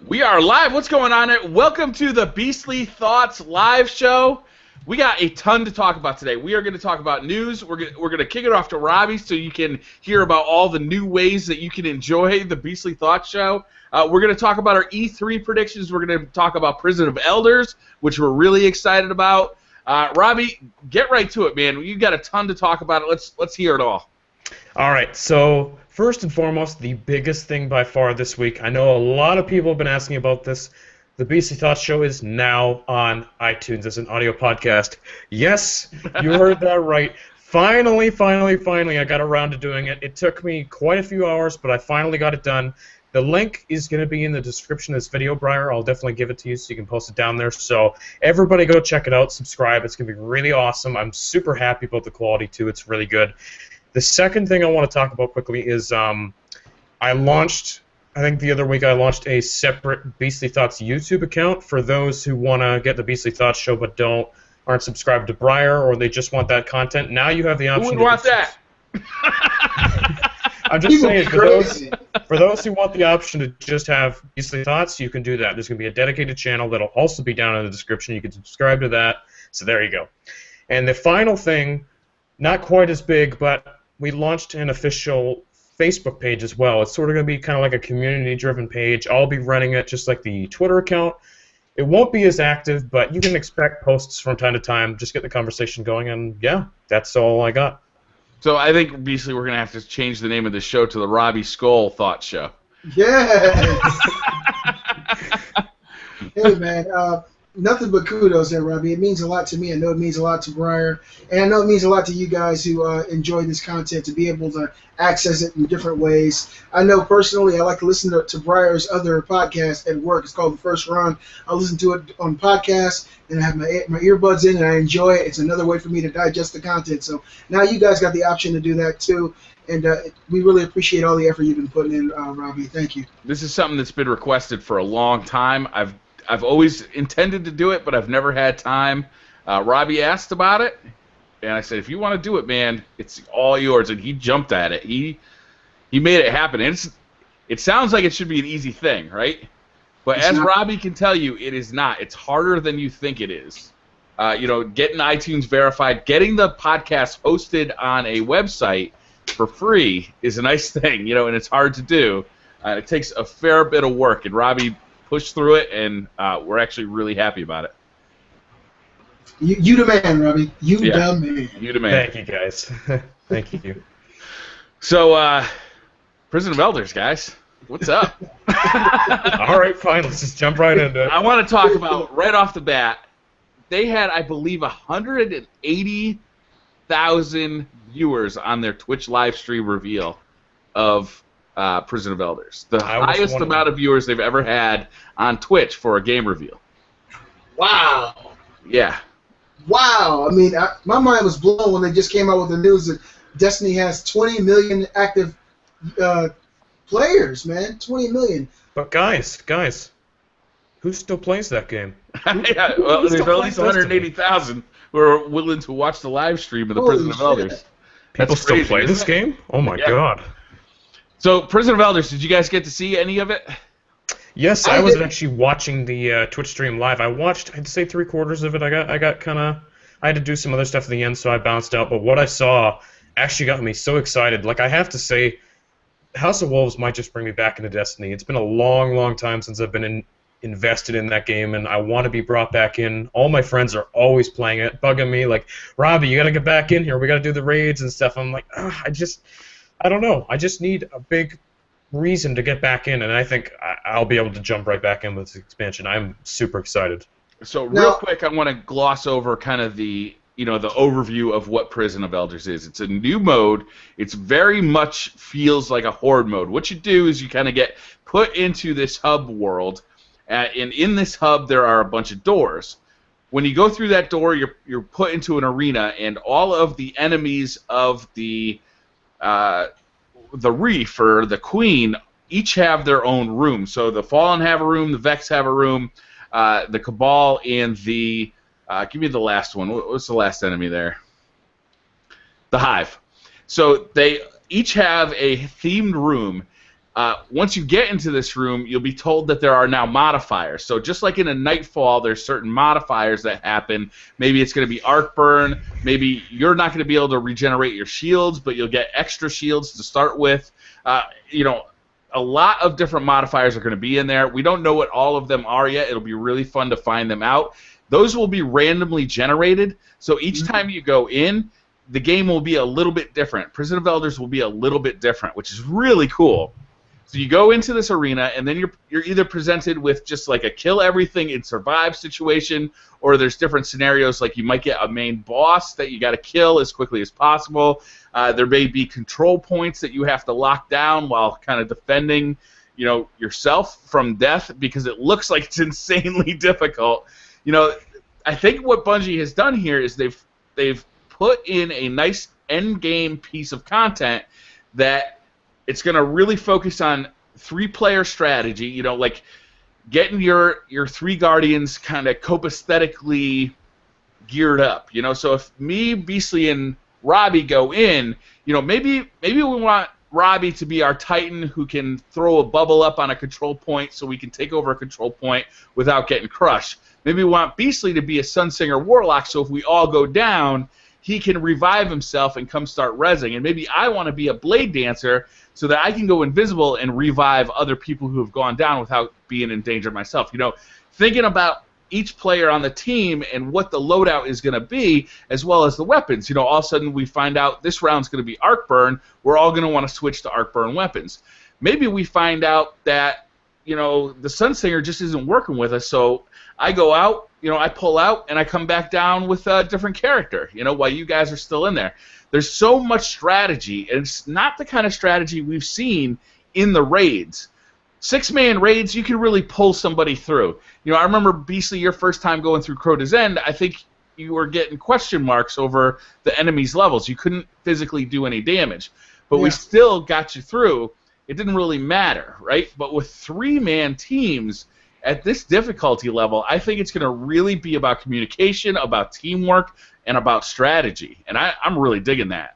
We are live. What's going on? Welcome to the Beastly Thoughts live show. We got a ton to talk about today. We are going to talk about news. We're going to kick it off to Robbie so you can hear about all the new ways that you can enjoy the Beastly Thoughts show. We're going to talk about our E3 predictions. We're going to talk about Prison of Elders, which we're really excited about. Robbie, get right to it, man. You got a ton to talk about. Let's hear it all. All right, so first and foremost, the biggest thing by far this week, I know a lot of people have been asking about this. The Beastly Thoughts show is now on iTunes as an audio podcast. Yes, you heard that right. Finally, I got around to doing it. It took me quite a few hours, but I finally got it done. The link is going to be in the description of this video, Briar. I'll definitely give it to you so you can post it down there. So everybody go check it out, subscribe. It's going to be really awesome. I'm super happy about the quality, too. It's really good. The second thing I want to talk about quickly is I launched, I think the other week I launched a separate Beastly Thoughts YouTube account for those who want to get the Beastly Thoughts show but aren't subscribed to Briar or they just want that content. Now you have the option. Who would want that? I'm just saying, for those who want the option to just have Beastly Thoughts, you can do that. There's going to be a dedicated channel that'll also be down in the description. You can subscribe to that. So there you go. And the final thing, not quite as big, but we launched an official Facebook page as well. It's sort of going to be kind of like a community-driven page. I'll be running it just like the Twitter account. It won't be as active, but you can expect posts from time to time. Just get the conversation going, and yeah, that's all I got. So I think, Beastly, we're going to have to change the name of the show to the Robbie Skull Thought Show. Yes! Hey, man, nothing but kudos there, Robbie. It means a lot to me. I know it means a lot to Briar, and I know it means a lot to you guys who enjoy this content, to be able to access it in different ways. I know personally I like to listen to Briar's other podcast at work. It's called The First Run. I listen to it on podcast, and I have my earbuds in, and I enjoy it. It's another way for me to digest the content. So now you guys got the option to do that too, and we really appreciate all the effort you've been putting in, Robbie. Thank you. This is something that's been requested for a long time. I've always intended to do it, but I've never had time. Robbie asked about it, and I said, if you want to do it, man, it's all yours. And he jumped at it. He made it happen. And it sounds like it should be an easy thing, right? But as Robbie can tell you, it is not. It's harder than you think it is. Getting iTunes verified, getting the podcast hosted on a website for free is a nice thing, and it's hard to do. It takes a fair bit of work, and Robbie pushed through it, and we're actually really happy about it. You the man, Robbie. You the man. You the man. Thank you, guys. Thank you. So, Prison of Elders, guys. What's up? All right, fine. Let's just jump right into it. I want to talk about, right off the bat, they had, I believe, 180,000 viewers on their Twitch live stream reveal of Prison of Elders. The highest amount of viewers they've ever had on Twitch for a game reveal. Wow. Yeah. Wow. I mean, my mind was blown when they just came out with the news that Destiny has 20 million active players, man. 20 million. But guys, who still plays that game? Yeah, well, there's at least 180,000 who are willing to watch the live stream of the Prison of Elders. People still play this game? Oh my god. So, Prison of Elders, did you guys get to see any of it? Yes, I was actually watching the Twitch stream live. I watched, I'd say 3/4 of it. I had to do some other stuff at the end, so I bounced out. But what I saw actually got me so excited. Like, I have to say, House of Wolves might just bring me back into Destiny. It's been a long, long time since I've been invested in that game, and I want to be brought back in. All my friends are always playing it, bugging me, like, Robbie, you got to get back in here. We got to do the raids and stuff. I'm like, I don't know. I just need a big reason to get back in, and I think I'll be able to jump right back in with this expansion. I'm super excited. So real quick, I want to gloss over kind of the overview of what Prison of Elders is. It's a new mode. It's very much feels like a horde mode. What you do is you kind of get put into this hub world, and in this hub there are a bunch of doors. When you go through that door, you're put into an arena, and all of the enemies of the Reef or the Queen each have their own room. So the Fallen have a room, the Vex have a room, the Cabal and the give me the last one. What's the last enemy there? The Hive. So they each have a themed room, Once you get into this room, you'll be told that there are now modifiers. So just like in a Nightfall, there's certain modifiers that happen. Maybe it's going to be arc burn. Maybe you're not going to be able to regenerate your shields, but you'll get extra shields to start with. A lot of different modifiers are going to be in there. We don't know what all of them are yet. It'll be really fun to find them out. Those will be randomly generated. So each time you go in, the game will be a little bit different. Prison of Elders will be a little bit different, which is really cool. So you go into this arena, and then you're either presented with just like a kill everything and survive situation, or there's different scenarios like you might get a main boss that you got to kill as quickly as possible. There may be control points that you have to lock down while kind of defending, yourself from death, because it looks like it's insanely difficult. I think what Bungie has done here is they've put in a nice end game piece of content that it's going to really focus on 3-player strategy, like getting your 3 Guardians kind of copaesthetically geared up. So if me, Beastly, and Robbie go in, maybe we want Robbie to be our Titan who can throw a bubble up on a control point so we can take over a control point without getting crushed. Maybe we want Beastly to be a Sunsinger Warlock, so if we all go down, he can revive himself and come start rezzing. And maybe I want to be a Blade Dancer so that I can go invisible and revive other people who have gone down without being in danger myself. Thinking about each player on the team and what the loadout is going to be, as well as the weapons. All of a sudden we find out this round's going to be Arc Burn. We're all going to want to switch to Arc Burn weapons. Maybe we find out that, the Sunsinger just isn't working with us, so I go out, I pull out, and I come back down with a different character, while you guys are still in there. There's so much strategy, and it's not the kind of strategy we've seen in the raids. 6-man raids, you can really pull somebody through. I remember, Beastly, your first time going through Crota's End, I think you were getting question marks over the enemy's levels. You couldn't physically do any damage. But we still got you through. It didn't really matter, right? But with 3-man teams at this difficulty level, I think it's going to really be about communication, about teamwork, and about strategy. And I'm really digging that.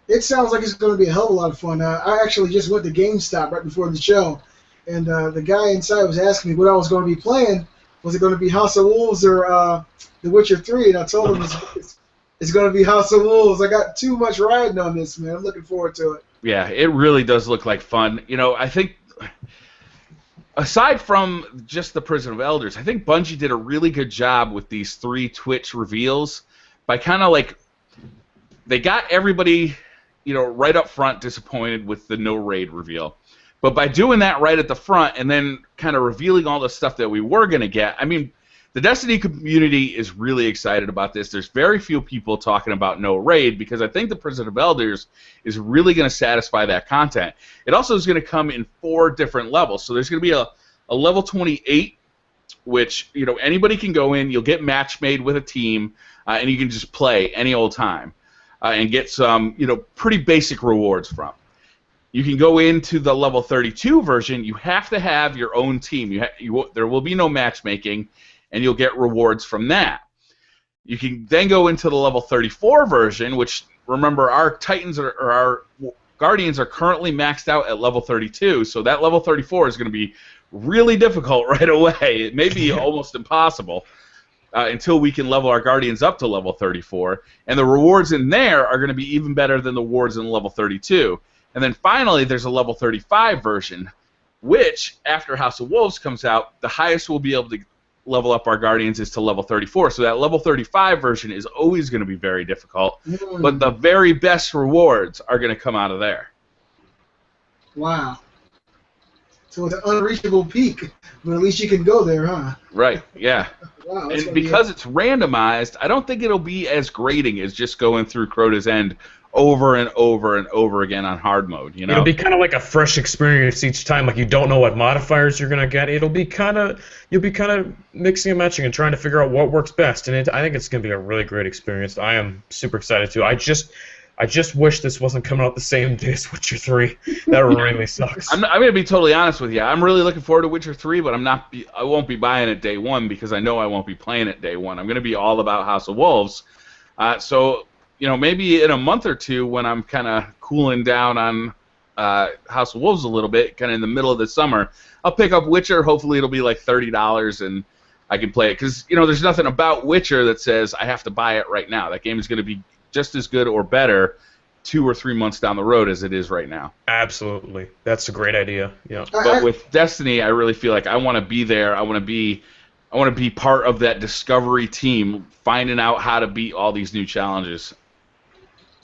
It sounds like it's going to be a hell of a lot of fun. I actually just went to GameStop right before the show, and the guy inside was asking me what I was going to be playing. Was it going to be House of Wolves or The Witcher 3? And I told him it's going to be House of Wolves. I got too much riding on this, man. I'm looking forward to it. Yeah, it really does look like fun. I think, aside from just the Prison of Elders, I think Bungie did a really good job with these 3 Twitch reveals by kind of like, they got everybody, right up front disappointed with the no raid reveal. But by doing that right at the front and then kind of revealing all the stuff that we were going to get, I mean, the Destiny community is really excited about this. There's very few people talking about no raid because I think the Prison of Elders is really going to satisfy that content. It also is going to come in 4 different levels. So there's going to be a level 28, which anybody can go in. You'll get match made with a team, and you can just play any old time and get some pretty basic rewards from. You can go into the level 32 version. You have to have your own team. There will be no matchmaking, and you'll get rewards from that. You can then go into the level 34 version, which, remember, our Titans or our Guardians are currently maxed out at level 32, so that level 34 is going to be really difficult right away. It may be almost impossible until we can level our Guardians up to level 34, and the rewards in there are going to be even better than the rewards in level 32. And then finally, there's a level 35 version, which, after House of Wolves comes out, the highest we'll be able to level up our Guardians is to level 34. So that level 35 version is always going to be very difficult, but the very best rewards are going to come out of there. Wow. So it's an unreachable peak, but at least you can go there, huh? Right, yeah. Wow, and because it's randomized, I don't think it'll be as grating as just going through Crota's End over and over and over again on hard mode. It'll be kind of like a fresh experience each time. Like, you don't know what modifiers you're gonna get. You'll be kind of mixing and matching and trying to figure out what works best. And I think it's gonna be a really great experience. I am super excited too. I just wish this wasn't coming out the same day as Witcher 3. That really sucks. I'm gonna be totally honest with you. I'm really looking forward to Witcher 3, but I won't be buying it day one because I know I won't be playing it day one. I'm gonna be all about House of Wolves. So maybe in a month or two when I'm kind of cooling down on House of Wolves a little bit, kind of in the middle of the summer, I'll pick up Witcher. Hopefully it'll be like $30 and I can play it. Because, there's nothing about Witcher that says I have to buy it right now. That game is going to be just as good or better 2 or 3 months down the road as it is right now. Absolutely. That's a great idea. Yeah. But with Destiny, I really feel like I want to be there. I want to be part of that discovery team, finding out how to beat all these new challenges.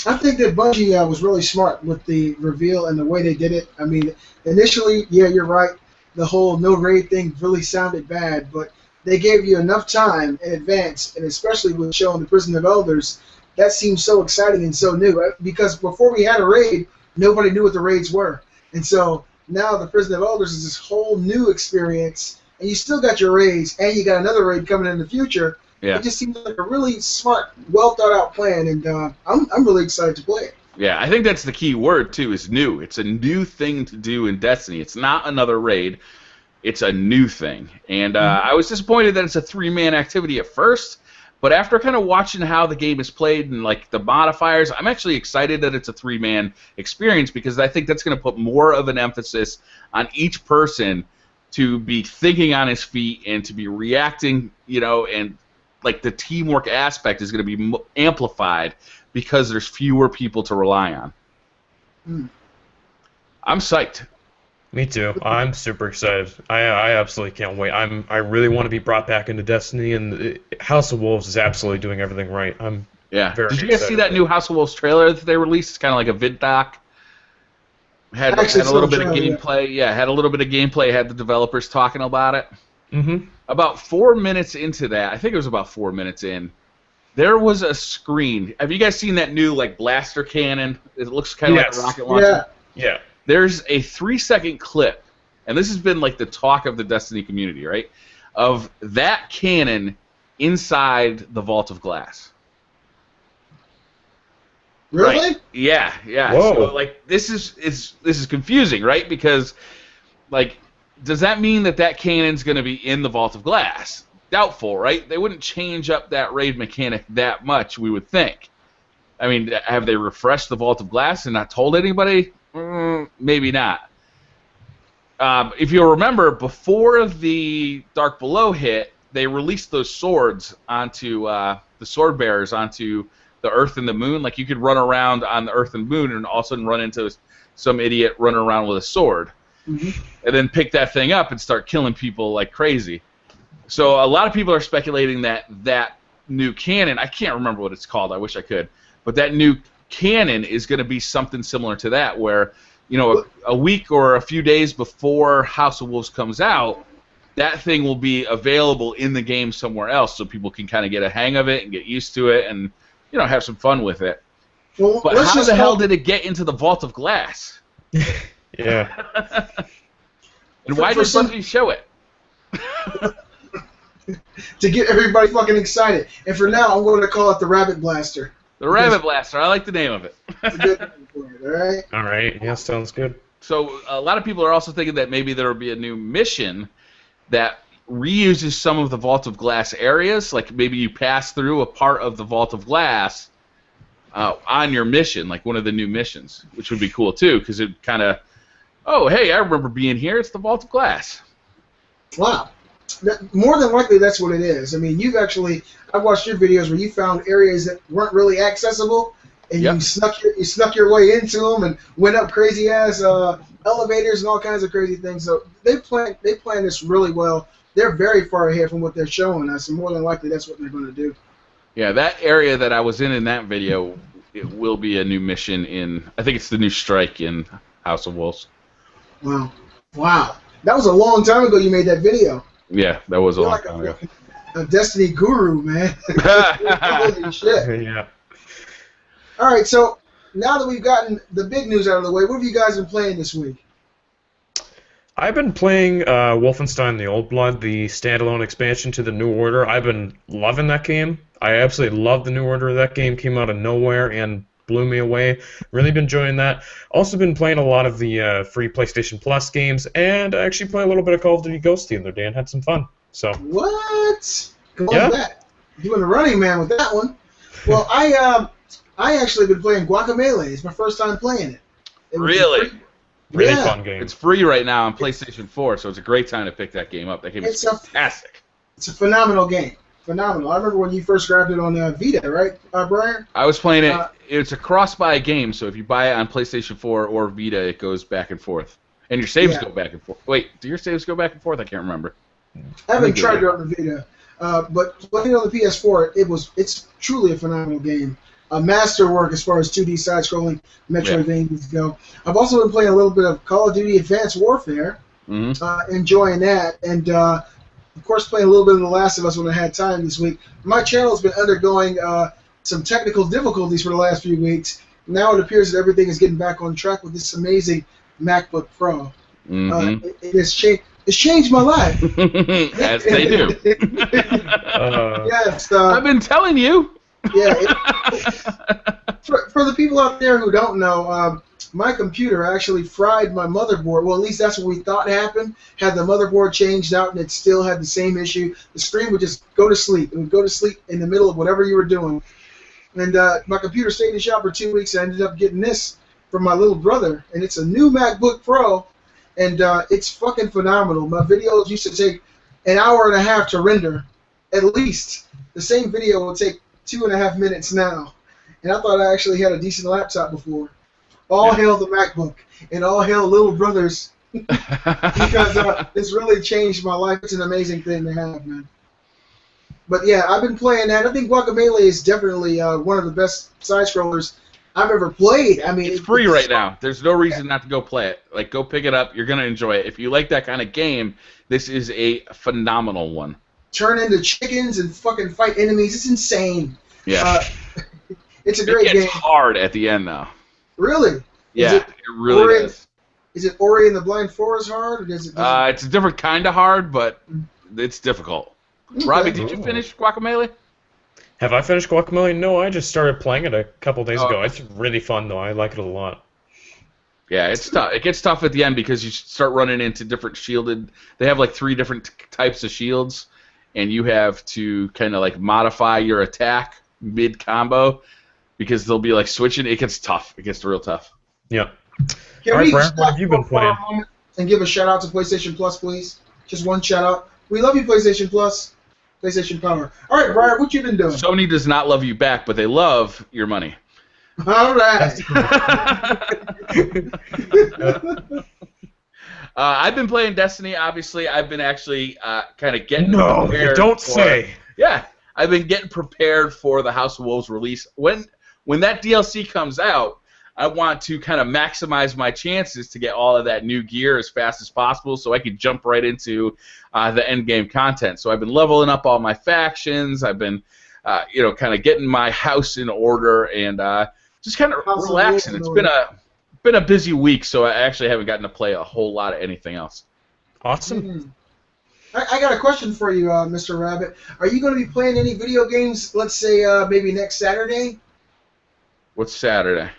I think that Bungie was really smart with the reveal and the way they did it. I mean, initially, yeah, you're right. The whole no raid thing really sounded bad, but they gave you enough time in advance, and especially with showing the Prison of Elders, that seems so exciting and so new. Because before we had a raid, nobody knew what the raids were. And so now the Prison of Elders is this whole new experience, and you still got your raids, and you got another raid coming in the future. Yeah. It just seems like a really smart, well-thought-out plan, and I'm really excited to play it. Yeah, I think that's the key word, too, is new. It's a new thing to do in Destiny. It's not another raid. It's a new thing. And I was disappointed that it's a 3-man activity at first, but after kind of watching how the game is played and like the modifiers, I'm actually excited that it's a 3-man experience because I think that's going to put more of an emphasis on each person to be thinking on his feet and to be reacting, and like the teamwork aspect is going to be amplified because there's fewer people to rely on. I'm psyched. Me too. I'm super excited. I absolutely can't wait. I really want to be brought back into Destiny, and House of Wolves is absolutely doing everything right. I'm very Did you guys see that new House of Wolves trailer that they released? It's kind of like a vid doc. Had a little bit of gameplay. Yeah, had a little bit of gameplay. Had the developers talking about it. Mm-hmm. About 4 minutes into that, I think it was about 4 minutes in, there was a screen. Have you guys seen that new like blaster cannon? It looks kind of like a rocket launcher. Yeah. There's a 3-second clip, and this has been like the talk of the Destiny community, right? Of that cannon inside the Vault of Glass. Really? Right? Yeah. Whoa. So like this is confusing, right? Because like, does that mean that cannon's going to be in the Vault of Glass? Doubtful, right? They wouldn't change up that raid mechanic that much, we would think. I mean, have they refreshed the Vault of Glass and not told anybody? Maybe not. If you'll remember, before the Dark Below hit, they released those swords onto the sword bearers onto the Earth and the Moon. Like you could run around on the Earth and Moon and all of a sudden run into some idiot running around with a sword. Mm-hmm. And then pick that thing up and start killing people like crazy. So a lot of people are speculating that new cannon, I can't remember what it's called, I wish I could, but that new cannon is going to be something similar to that, where a week or a few days before House of Wolves comes out, that thing will be available in the game somewhere else, so people can kind of get a hang of it and get used to it and have some fun with it. Well, but how the hell did it get into the Vault of Glass? Yeah. And why did Bungie show it? To get everybody fucking excited. And for now, I'm going to call it the Rabbit Blaster. The Rabbit Blaster. I like the name of it. It's a good name for it, all right? All right. Yeah, sounds good. So a lot of people are also thinking that maybe there will be a new mission that reuses some of the Vault of Glass areas. Like maybe you pass through a part of the Vault of Glass on your mission, like one of the new missions, which would be cool too, because it kind of, oh, hey, I remember being here. It's the Vault of Glass. Wow. More than likely, that's what it is. I mean, I watched your videos where you found areas that weren't really accessible, and you snuck your way into them and went up crazy ass elevators and all kinds of crazy things. So they plan this really well. They're very far ahead from what they're showing us, and more than likely, that's what they're going to do. Yeah, that area that I was in that video, it will be a new mission in. I think it's the new strike in House of Wolves. Wow. That was a long time ago you made that video. Yeah, that was a long time ago. A Destiny guru, man. Holy shit. Yeah. All right, so now that we've gotten the big news out of the way, what have you guys been playing this week? I've been playing Wolfenstein: The Old Blood, the standalone expansion to the New Order. I've been loving that game. I absolutely love the New Order. That game came out of nowhere and blew me away. Really been enjoying that. Also been playing a lot of the free PlayStation Plus games, and I actually play a little bit of Call of Duty Ghosts the other day and had some fun. So. What? Go on that. Doing a running man with that one. Well, I actually been playing Guacamelee. It's my first time playing it. Really? Really Yeah. fun game. It's free right now on PlayStation 4, so it's a great time to pick that game up. That game is fantastic. It's a phenomenal game. Phenomenal. I remember when you first grabbed it on Vita, right, Brian? I was playing it. It's a cross-buy game, so if you buy it on PlayStation 4 or Vita, it goes back and forth. And your saves go back and forth. Wait, do your saves go back and forth? I can't remember. I haven't tried it on the Vita, but playing it on the PS4, it's truly a phenomenal game. A masterwork as far as 2D side-scrolling Metroidvanias go. I've also been playing a little bit of Call of Duty Advanced Warfare, enjoying that, and of course playing a little bit of The Last of Us when I had time this week. My channel's been undergoing some technical difficulties for the last few weeks. Now it appears that everything is getting back on track with this amazing MacBook Pro. It's changed my life. As they do. Yes. I've been telling you. Yeah. For the people out there who don't know, my computer actually fried my motherboard. Well, at least that's what we thought happened. Had the motherboard changed out and it still had the same issue. The screen would just go to sleep. It would go to sleep in the middle of whatever you were doing. And my computer stayed in the shop for 2 weeks. And I ended up getting this from my little brother. And it's a new MacBook Pro. And it's fucking phenomenal. My videos used to take an hour and a half to render, at least. The same video will take 2.5 minutes now. And I thought I actually had a decent laptop before. All hail the MacBook, and all hail little brothers, because it's really changed my life. It's an amazing thing to have, man. But yeah, I've been playing that. I think Guacamelee is definitely one of the best side-scrollers I've ever played. I mean, it's free right now. There's no reason not to go play it. Like, go pick it up. You're gonna enjoy it. If you like that kind of game, this is a phenomenal one. Turn into chickens and fucking fight enemies. It's insane. Yeah. It's a great game. It's hard at the end, though. Really? Yeah, it really is. Is it Ori and the Blind Forest hard? Or does it it's a different kind of hard, but it's difficult. Okay. Robbie, did you finish Guacamelee? Have I finished Guacamelee? No, I just started playing it a couple days ago. It's really fun, though. I like it a lot. Yeah, it's tough. It gets tough at the end because you start running into different shielded... They have like 3 different types of shields, and you have to kind of like modify your attack mid-combo because they'll be like switching. It gets tough. It gets real tough. Yeah. Can we Brian, what have you been playing? And give a shout out to PlayStation Plus, please. Just one shout out. We love you, PlayStation Plus. PlayStation Power. All right, Brian, what you been doing? Sony does not love you back, but they love your money. All right. I've been playing Destiny. Obviously, I've been actually kind of getting prepared. No, don't say. Yeah, I've been getting prepared for the House of Wolves release. When that DLC comes out, I want to kind of maximize my chances to get all of that new gear as fast as possible so I can jump right into the end game content. So I've been leveling up all my factions. I've been, kind of getting my house in order and just kind of relaxing. It's been a busy week, so I actually haven't gotten to play a whole lot of anything else. Awesome. I got a question for you, Mr. Rabbit. Are you going to be playing any video games, let's say maybe next Saturday? What's Saturday?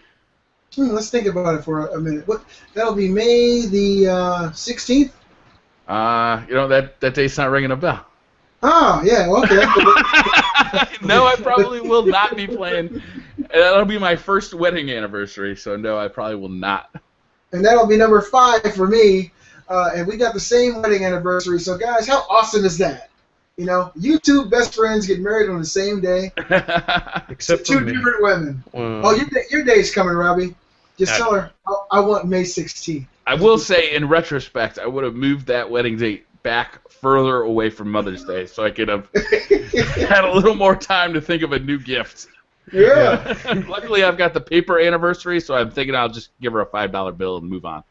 Let's think about it for a minute. That'll be May the 16th? That date's not ringing a bell. Oh, yeah, okay. No, I probably will not be playing. That'll be my first wedding anniversary, so no, I probably will not. And that'll be number 5 for me. And we got the same wedding anniversary, so guys, how awesome is that? You two best friends get married on the same day. Except two different women. Oh, your day's coming, Robbie. Just tell her, I want May 16th. I will say, in retrospect, I would have moved that wedding date back further away from Mother's Day so I could have had a little more time to think of a new gift. Yeah. Luckily, I've got the paper anniversary, so I'm thinking I'll just give her a $5 bill and move on.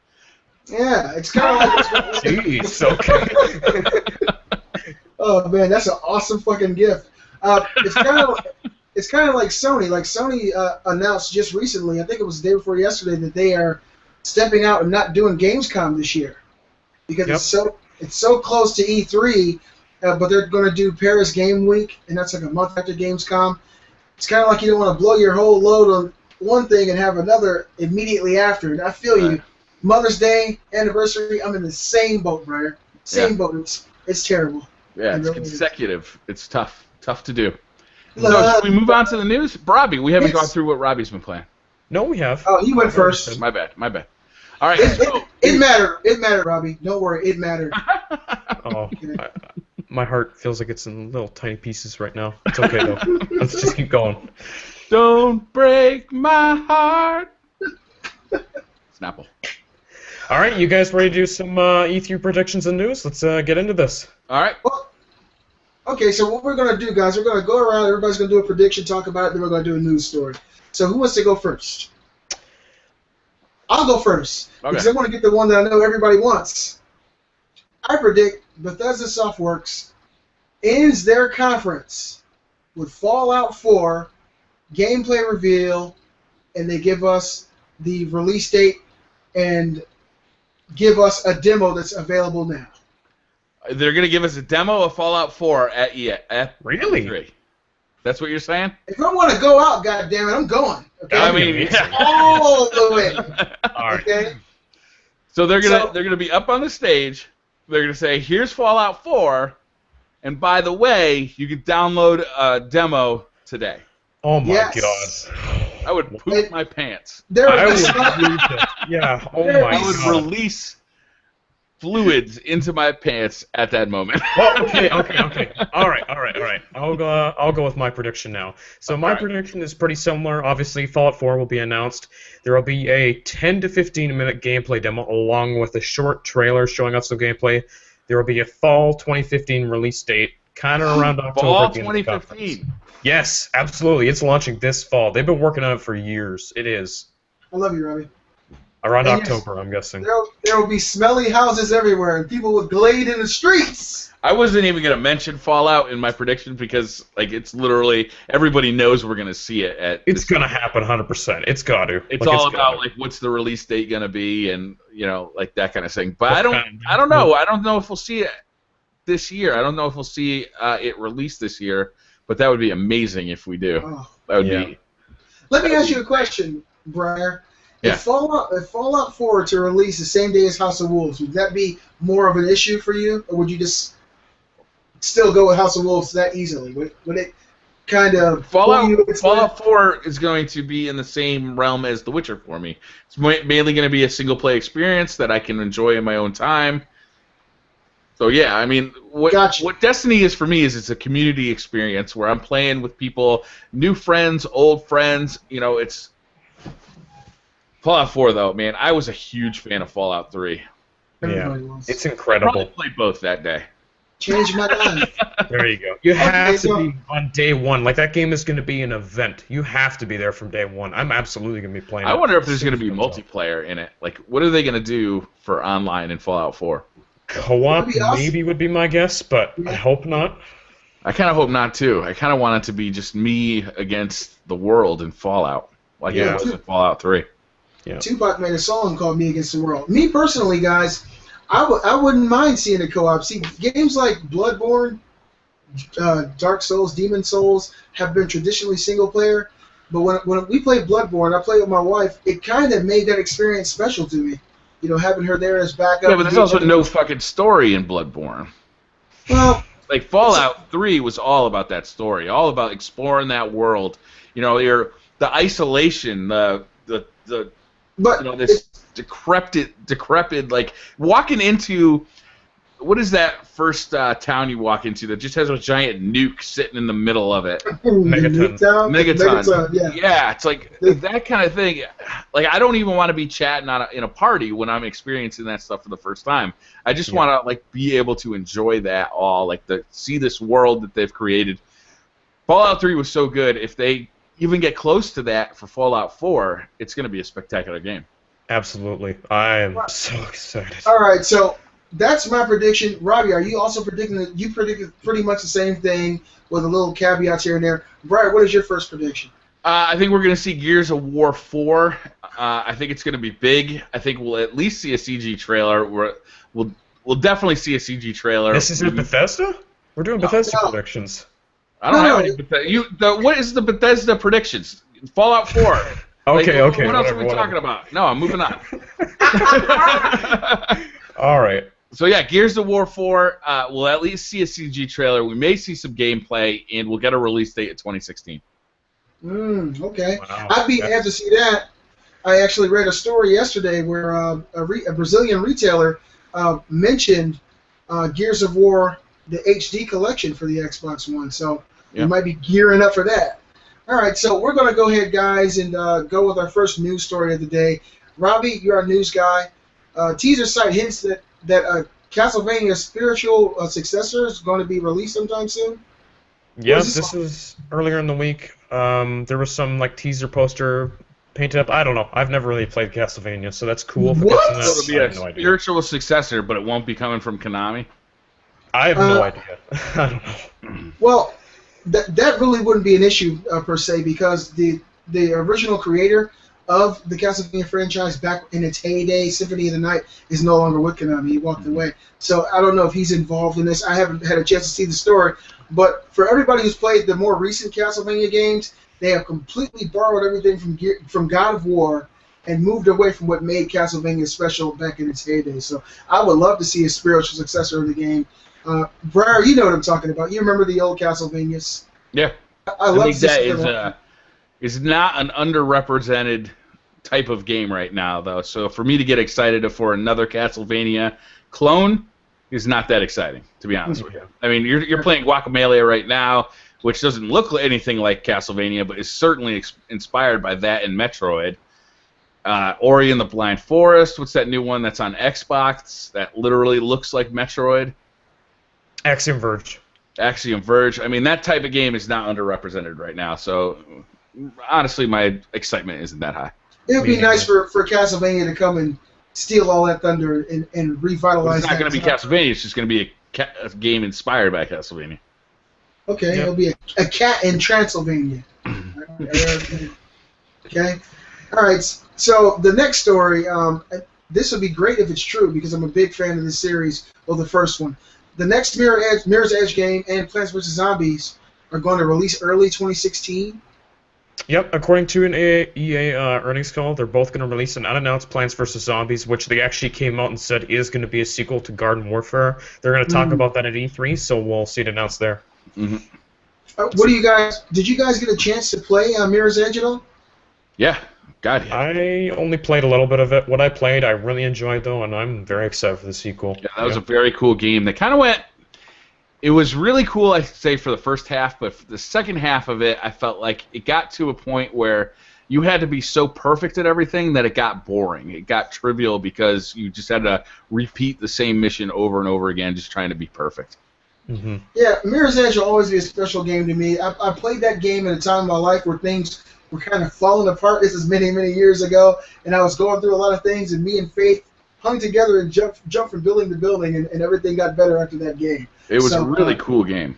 Yeah, it's kind of like... Jeez, okay. Oh, man, that's an awesome fucking gift. It's kind of like Sony. Like Sony announced just recently, I think it was the day before yesterday, that they are stepping out and not doing Gamescom this year because it's so close to E3. But they're going to do Paris Game Week, and that's like a month after Gamescom. It's kind of like you don't want to blow your whole load on one thing and have another immediately after. And I feel you. Mother's Day anniversary, I'm in the same boat, Briar. Same boat. It's terrible. Yeah, it's consecutive. It's tough to do. So, should we move on to the news? Robbie, we haven't gone through what Robbie's been playing. No, we have. Oh, you went first. My bad. All right, so It mattered. It mattered, Robbie. Don't worry. It mattered. Oh, my heart feels like it's in little tiny pieces right now. It's okay though. Let's just keep going. Don't break my heart. Snapple. All right, you guys ready to do some E3 predictions and news? Let's get into this. All right. Well, okay, so what we're going to do, guys, we're going to go around. Everybody's going to do a prediction, talk about it, then we're going to do a news story. So who wants to go first? I'll go first because I want to get the one that I know everybody wants. I predict Bethesda Softworks ends their conference with Fallout 4 gameplay reveal, and they give us the release date and give us a demo that's available now. They're going to give us a demo of Fallout 4 at Really? E3. That's what you're saying? If I want to go out, goddammit, I'm going. Okay? I mean, all the way. All right. Okay? So they're gonna be up on the stage. They're gonna say, "Here's Fallout 4, and by the way, you can download a demo today." Oh my Yes. God. I would poop my pants. There I was would believe it. Yeah. Oh There my I would God. release fluids into my pants at that moment. Well, okay. All right. I'll go with my prediction now. So my prediction is pretty similar. Obviously, Fallout 4 will be announced. There will be a 10 to 15 minute gameplay demo along with a short trailer showing off some gameplay. There will be a fall 2015 release date, kind of around October. Fall at the end of the 2015. conference. Yes, absolutely. It's launching this fall. They've been working on it for years. It is. I love you, Robbie. Around And October, I'm guessing. There will be smelly houses everywhere and people with Glade in the streets. I wasn't even gonna mention Fallout in my prediction because, like, it's literally everybody knows we're gonna see it at. It's gonna happen 100%. It's got to. It's all about like what's the release date gonna be and like that kind of thing. But I don't know. I don't know if we'll see it this year. I don't know if we'll see it released this year. But that would be amazing if we do. Oh. That would be. Let me ask you a question, Briar. Yeah. If Fallout 4 were to release the same day as House of Wolves, would that be more of an issue for you, or would you just still go with House of Wolves that easily? Would it kind of Fallout 4 is going to be in the same realm as The Witcher for me. It's mainly going to be a single play experience that I can enjoy in my own time. So yeah, I mean, what Destiny is for me is it's a community experience where I'm playing with people, new friends, old friends. It's Fallout 4 though, man. I was a huge fan of Fallout 3. Yeah, it's incredible. Probably played both that day. Changed my life. There you go. You have to be on day one. Like, that game is going to be an event. You have to be there from day one. I'm absolutely going to be playing. I wonder if there's going to be multiplayer in it. Like, what are they going to do for online in Fallout 4? Co-op maybe would be my guess, but I hope not. I kind of hope not, too. I kind of want it to be just me against the world in Fallout, like it was in Fallout 3. Yeah. Tupac made a song called Me Against the World. Me personally, guys, I wouldn't mind seeing a co-op. See, games like Bloodborne, Dark Souls, Demon Souls have been traditionally single-player, but when we played Bloodborne, I played with my wife, it kind of made that experience special to me. Having her there as backup. Yeah, but there's also no fucking story in Bloodborne. Well, like Fallout 3 was all about that story, all about exploring that world. The isolation, this decrepit, like walking into what is that first town you walk into that just has a giant nuke sitting in the middle of it? Megaton. Yeah, it's like that kind of thing. Like, I don't even want to be chatting in a party when I'm experiencing that stuff for the first time. I just want to like be able to enjoy that all, like see this world that they've created. Fallout 3 was so good. If they even get close to that for Fallout 4, it's going to be a spectacular game. Absolutely. I am so excited. All right, so that's my prediction. Robbie, are you also predicting that you predicted pretty much the same thing with a little caveats here and there? Brian, what is your first prediction? I think we're going to see Gears of War 4. I think it's going to be big. I think we'll at least see a CG trailer. We'll definitely see a CG trailer. This is with Bethesda? We're doing Bethesda predictions. I don't have any Bethesda. What is the Bethesda predictions? Fallout 4. Okay. What else are we talking about? No, I'm moving on. All right. So yeah, Gears of War 4. We'll at least see a CG trailer. We may see some gameplay, and we'll get a release date in 2016. Okay. Wow. I'd be happy to see that. I actually read a story yesterday where a Brazilian retailer mentioned Gears of War, the HD collection for the Xbox One. So you might be gearing up for that. All right, so we're going to go ahead, guys, and go with our first news story of the day. Robbie, you're our news guy. Teaser site hints that Castlevania's spiritual successor is going to be released sometime soon. Yes, this was earlier in the week. There was some teaser poster painted up. I don't know. I've never really played Castlevania, so that's cool. What? So it'll be a spiritual successor, but it won't be coming from Konami? I have no idea. I don't know. Well, that really wouldn't be an issue per se, because the original creator of the Castlevania franchise back in its heyday, Symphony of the Night, is no longer with Konami. He walked away. So I don't know if he's involved in this. I haven't had a chance to see the story. But for everybody who's played the more recent Castlevania games, they have completely borrowed everything from God of War and moved away from what made Castlevania special back in its heyday. So I would love to see a spiritual successor of the game. Briar, you know what I'm talking about. You remember the old Castlevanias? Yeah. I love think that is not an underrepresented type of game right now, though. So for me to get excited for another Castlevania clone is not that exciting, to be honest with you. I mean, you're playing Guacamelee right now, which doesn't look anything like Castlevania, but is certainly inspired by that and Metroid. Ori and the Blind Forest, what's that new one that's on Xbox that literally looks like Metroid? Axiom Verge. Axiom Verge. I mean, that type of game is not underrepresented right now, so honestly, my excitement isn't that high. It would be nice for Castlevania to come and steal all that thunder and revitalize. It's not going to be Castlevania. It's just going to be a game inspired by Castlevania. Okay, it'll be a cat in Transylvania. Okay, all right. So the next story, this would be great if it's true, because I'm a big fan of this series. Well, the first one, the next Mirror's Edge game and Plants vs. Zombies are going to release early 2016. Yep, according to an EA earnings call, they're both going to release an unannounced Plants vs. Zombies, which they actually came out and said is going to be a sequel to Garden Warfare. They're going to talk about that at E3, so we'll see it announced there. Mm-hmm. What do you guys? Did you guys get a chance to play Mirror's Edge at all? Yeah, God. Yeah. I only played a little bit of it. What I played, I really enjoyed, though, and I'm very excited for the sequel. Yeah, that was a very cool game. They kind of went. It was really cool, I'd say, for the first half, but for the second half of it, I felt like it got to a point where you had to be so perfect at everything that it got boring. It got trivial because you just had to repeat the same mission over and over again, just trying to be perfect. Mm-hmm. Yeah, Mirror's Edge will always be a special game to me. I played that game at a time in my life where things were kind of falling apart. This is many, many years ago, and I was going through a lot of things, and me and Faith hung together and jumped from building to building, and everything got better after that game. It was a really cool game.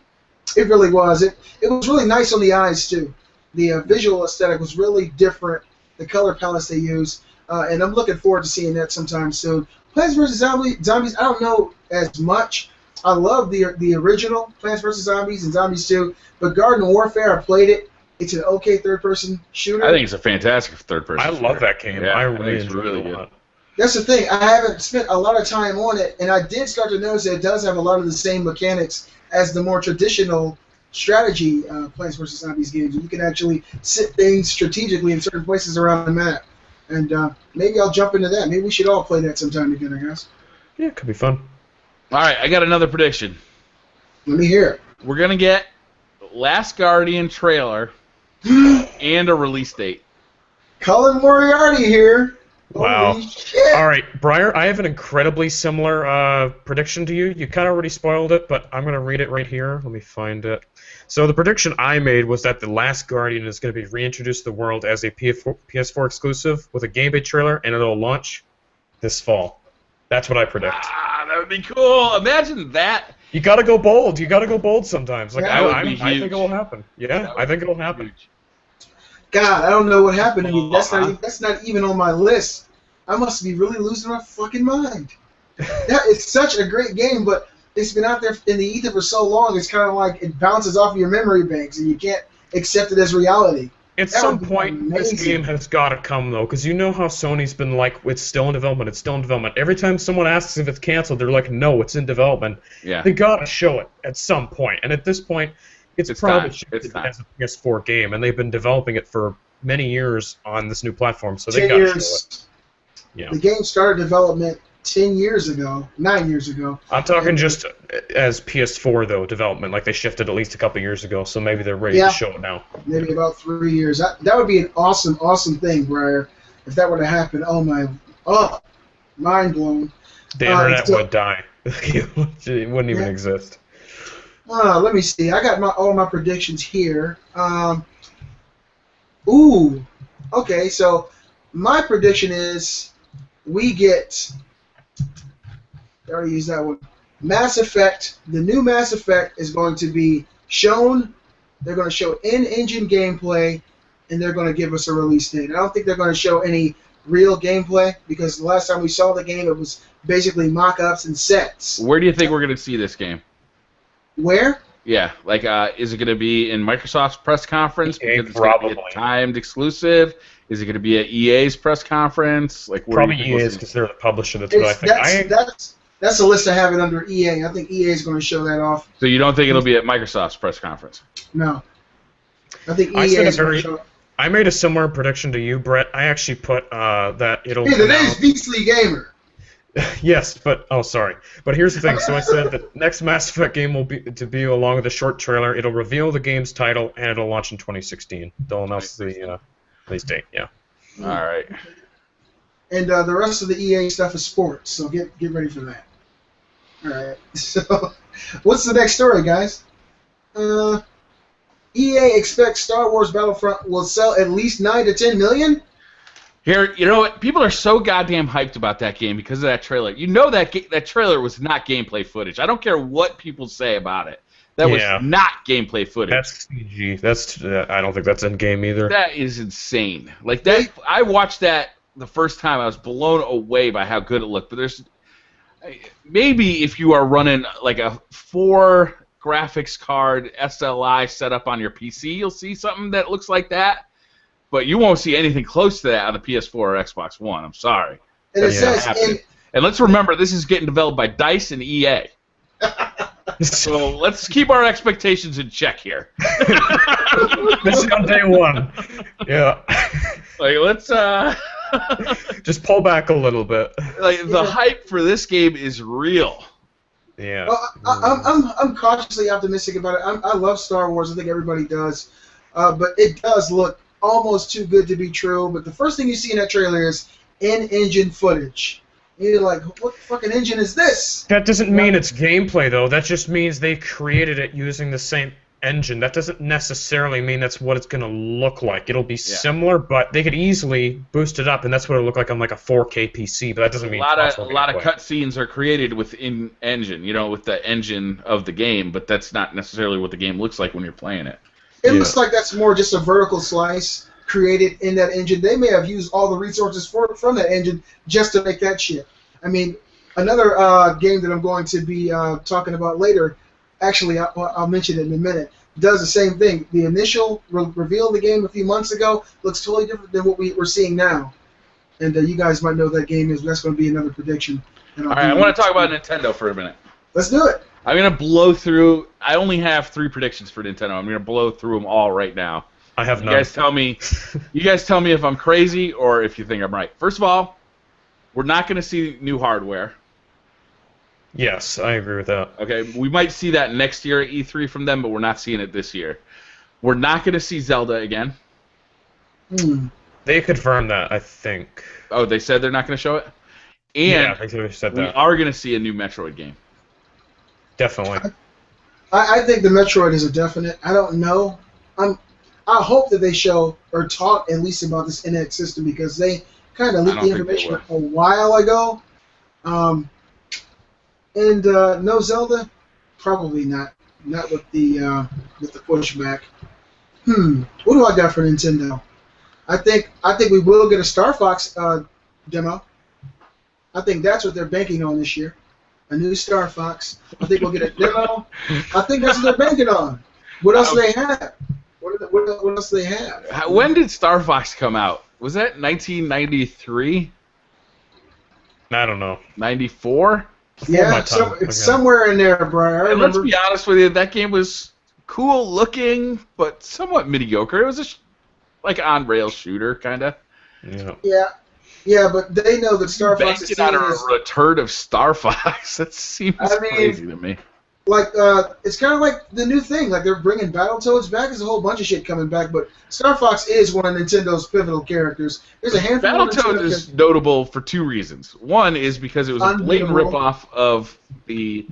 It really was. It was really nice on the eyes, too. The visual aesthetic was really different, the color palettes they used, and I'm looking forward to seeing that sometime soon. Plants vs. Zombies, I don't know as much. I love the original Plants vs. Zombies and Zombies 2, but Garden Warfare, I played it. It's an okay third-person shooter. I think it's a fantastic third-person shooter. I love that game. Yeah, I really enjoyed it a lot. That's the thing. I haven't spent a lot of time on it, and I did start to notice that it does have a lot of the same mechanics as the more traditional strategy Plants vs. Zombies games. You can actually sit things strategically in certain places around the map. And maybe I'll jump into that. Maybe we should all play that sometime together, guys. Yeah, it could be fun. All right, I got another prediction. Let me hear it. We're going to get Last Guardian trailer and a release date. Colin Moriarty here. Wow. Holy shit. All right, Briar, I have an incredibly similar prediction to you. You kind of already spoiled it, but I'm going to read it right here. Let me find it. So the prediction I made was that The Last Guardian is going to be reintroduced to the world as a PS4 exclusive with a gameplay trailer, and it'll launch this fall. That's what I predict. That would be cool. Imagine that. You got to go bold. You got to go bold sometimes. Like I think huge. it will happen. Yeah, I think it'll happen. Huge. God, I don't know what happened to me. That's not even on my list. I must be really losing my fucking mind. That is such a great game, but it's been out there in the ether for so long. It's kind of like it bounces off your memory banks, and you can't accept it as reality. At some point, this game has got to come, though, because you know how Sony's been like, it's still in development, it's still in development. Every time someone asks if it's canceled, they're like, no, it's in development. Yeah. They got to show it at some point. And at this point, it's probably time. as a PS4 game, and they've been developing it for many years on this new platform, so they 10 got to show it. years. Yeah. The game started development 10 years ago, 9 years ago. I'm talking just as PS4 though development, like they shifted at least a couple years ago, so maybe they're ready to show it now. Maybe about 3 years. That would be an awesome thing, Briar, if that were to happen. Mind blown. The internet would die. It wouldn't even exist. Let me see. I got all my predictions here. Okay, so my prediction is we get. I already used that one. Mass Effect. The new Mass Effect is going to be shown. They're going to show in-engine gameplay, and they're going to give us a release date. I don't think they're going to show any real gameplay because the last time we saw the game, it was basically mock-ups and sets. Where do you think we're going to see this game? Where? Yeah, like, is it going to be in Microsoft's press conference? EA, because it's probably probably. a timed exclusive. Is it going to be at EA's press conference? Like, probably EA's because they're the publisher. That's what I think. That's the list I have it under EA. I think EA is going to show that off. So you don't think it'll be at Microsoft's press conference? No. I think EA is going to show it. I made a similar prediction to you, Brett. I actually put that it'll. Hey, the name's Beastly Gamer. Yes, but sorry. But here's the thing. So I said the next Mass Effect game will be debut along with a short trailer. It'll reveal the game's title and it'll launch in 2016. They'll announce the release date. Yeah. All right. And the rest of the EA stuff is sports, so get ready for that. All right. So, what's the next story, guys? EA expects Star Wars Battlefront will sell at least 9 to 10 million. Here, you know what? People are so goddamn hyped about that game because of that trailer. You know that trailer was not gameplay footage. I don't care what people say about it. That was not gameplay footage. That's CG. I don't think that's in game either. That is insane. Like that, I watched that the first time. I was blown away by how good it looked. But there's maybe if you are running like a 4 graphics card SLI setup on your PC, you'll see something that looks like that. But you won't see anything close to that on the PS4 or Xbox One. I'm sorry. And it says and let's remember, this is getting developed by DICE and EA. So let's keep our expectations in check here. This is on day one. Yeah. Like, let's just pull back a little bit. Like, the hype for this game is real. Yeah. Well, I'm cautiously optimistic about it. I love Star Wars. I think everybody does. But it does look almost too good to be true. But the first thing you see in that trailer is in-engine footage. You're like, what fucking engine is this? That doesn't mean it's gameplay, though. That just means they created it using the same engine. That doesn't necessarily mean that's what it's going to look like. It'll be similar, but they could easily boost it up, and that's what it'll look like on like a 4K PC. But that doesn't mean a lot of cutscenes are created within engine, with the engine of the game, but that's not necessarily what the game looks like when you're playing it. It looks like that's more just a vertical slice created in that engine. They may have used all the resources from that engine just to make that shit. I mean, another game that I'm going to be talking about later, actually I'll mention it in a minute, does the same thing. The initial reveal of the game a few months ago looks totally different than what we're seeing now. And you guys might know that game is. That's going to be another prediction. All right, I want to talk about Nintendo for a minute. Let's do it. I'm going to blow through. I only have 3 predictions for Nintendo. I'm going to blow through them all right now. I have none. You guys tell me if I'm crazy or if you think I'm right. First of all, we're not going to see new hardware. Yes, I agree with that. Okay, we might see that next year at E3 from them, but we're not seeing it this year. We're not going to see Zelda again. They confirmed that, I think. Oh, they said they're not going to show it? And I think they said that. We are going to see a new Metroid game. Definitely. I think the Metroid is a definite. I don't know. I hope that they show or talk at least about this NX system because they kind of leaked the information a while ago. And no Zelda, probably not. Not with the pushback. What do I got for Nintendo? I think we will get a Star Fox demo. I think that's what they're banking on this year. A new Star Fox. I think we'll get a demo. I think that's what they're banking on. What else do they have? What else do they have? When did Star Fox come out? Was that 1993? I don't know. 94? Yeah, it's somewhere in there, Brian. And let's be honest with you, that game was cool looking, but somewhat mediocre. It was like on-rail shooter, kind of. Yeah. Yeah, but they know that Star Fox is Banking on seen as, a return of Star Fox. That seems crazy to me. like, it's kind of like the new thing. Like, they're bringing Battletoads back. There's a whole bunch of shit coming back, but Star Fox is one of Nintendo's pivotal characters. There's a handful of Battletoads is notable for two reasons. One is because it was a blatant ripoff of the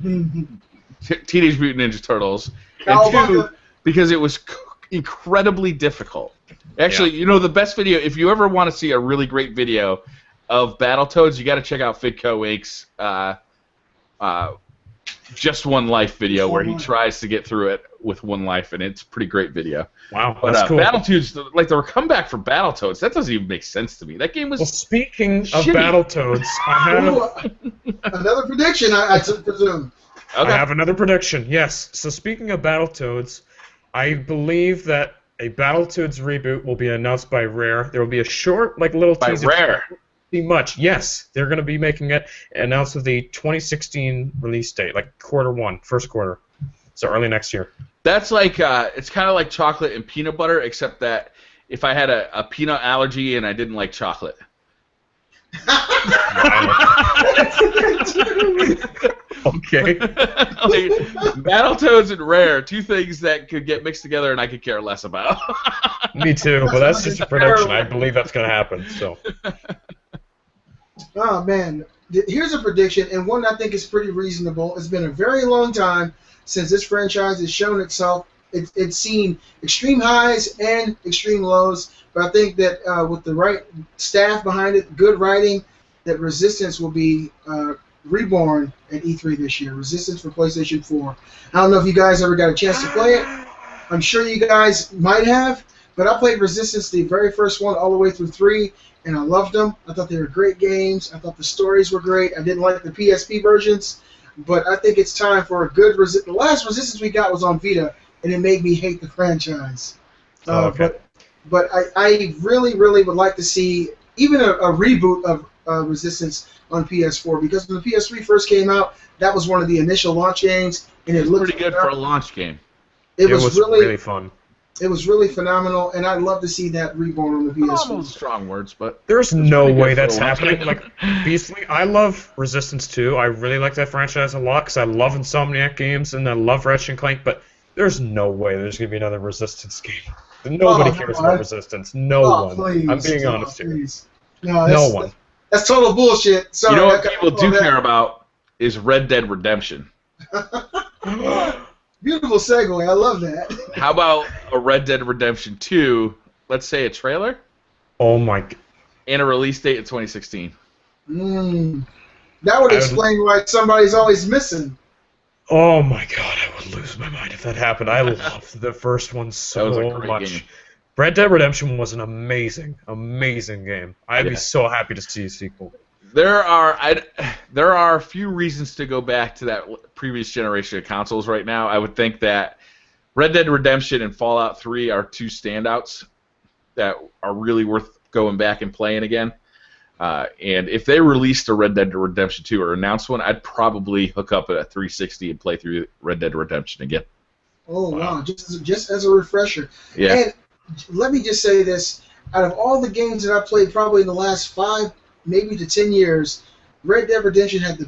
Teenage Mutant Ninja Turtles, and two, because it was incredibly difficult. Actually, you know, the best video, if you ever want to see a really great video of Battletoads, you got to check out Fidco Wake's Just One Life video, where he tries to get through it with one life, and it's a pretty great video. Wow, but that's cool. Battletoads, like the comeback for Battletoads, that doesn't even make sense to me. That game was. Well, speaking shitty. of Battletoads, I have another prediction. I presume. Okay. I have another prediction. Yes. So speaking of Battletoads, I believe that a Battletoads reboot will be announced by Rare. There will be a short, like, little teaser. By Rare. Much. Yes, they're going to be making it announced with the 2016 release date, like first quarter, so early next year. That's like it's kind of like chocolate and peanut butter, except that if I had a peanut allergy and I didn't like chocolate. Okay. Like, Battletoads and Rare, two things that could get mixed together and I could care less about. Me too, but that's just a prediction. I believe that's going to happen. So. Oh man, here's a prediction, and one I think is pretty reasonable. It's been a very long time since this franchise has shown itself. It's seen extreme highs and extreme lows, but I think that with the right staff behind it, good writing, that Resistance will be reborn at E3 this year. Resistance for PlayStation 4. I don't know if you guys ever got a chance to play it. I'm sure you guys might have, but I played Resistance, the very first one, all the way through 3, and I loved them. I thought they were great games. I thought the stories were great. I didn't like the PSP versions, but I think it's time for a good Resistance. The last Resistance we got was on Vita, and it made me hate the franchise. Okay. But I really, really would like to see even a reboot of Resistance on PS4, because when the PS3 first came out, that was one of the initial launch games, and it looked pretty good for a launch game. It was really fun. It was really phenomenal, and I'd love to see that reborn on the PS4. Strong words, but there's no way that's happening. Like, Beastly, I love Resistance 2. I really like that franchise a lot because I love Insomniac games and I love Ratchet & Clank, but there's no way there's going to be another Resistance game. Nobody cares about Resistance. No one. Please, I'm being honest here. No one. That's total bullshit. Sorry, you know what people do care about is Red Dead Redemption. Beautiful segue. I love that. How about a Red Dead Redemption 2, let's say a trailer? Oh my God. And a release date in 2016. That would explain why somebody's always missing. Oh my God, I would lose my mind if that happened. I loved the first one so much. Game. Red Dead Redemption was an amazing, amazing game. I'd be so happy to see a sequel. There are a few reasons to go back to that previous generation of consoles right now. I would think that Red Dead Redemption and Fallout 3 are two standouts that are really worth going back and playing again. And if they released a Red Dead Redemption 2 or announced one, I'd probably hook up at a 360 and play through Red Dead Redemption again. Oh, wow. Just as a refresher. Yeah. And let me just say this. Out of all the games that I've played probably in the last 5, maybe to 10 years, Red Dead Redemption had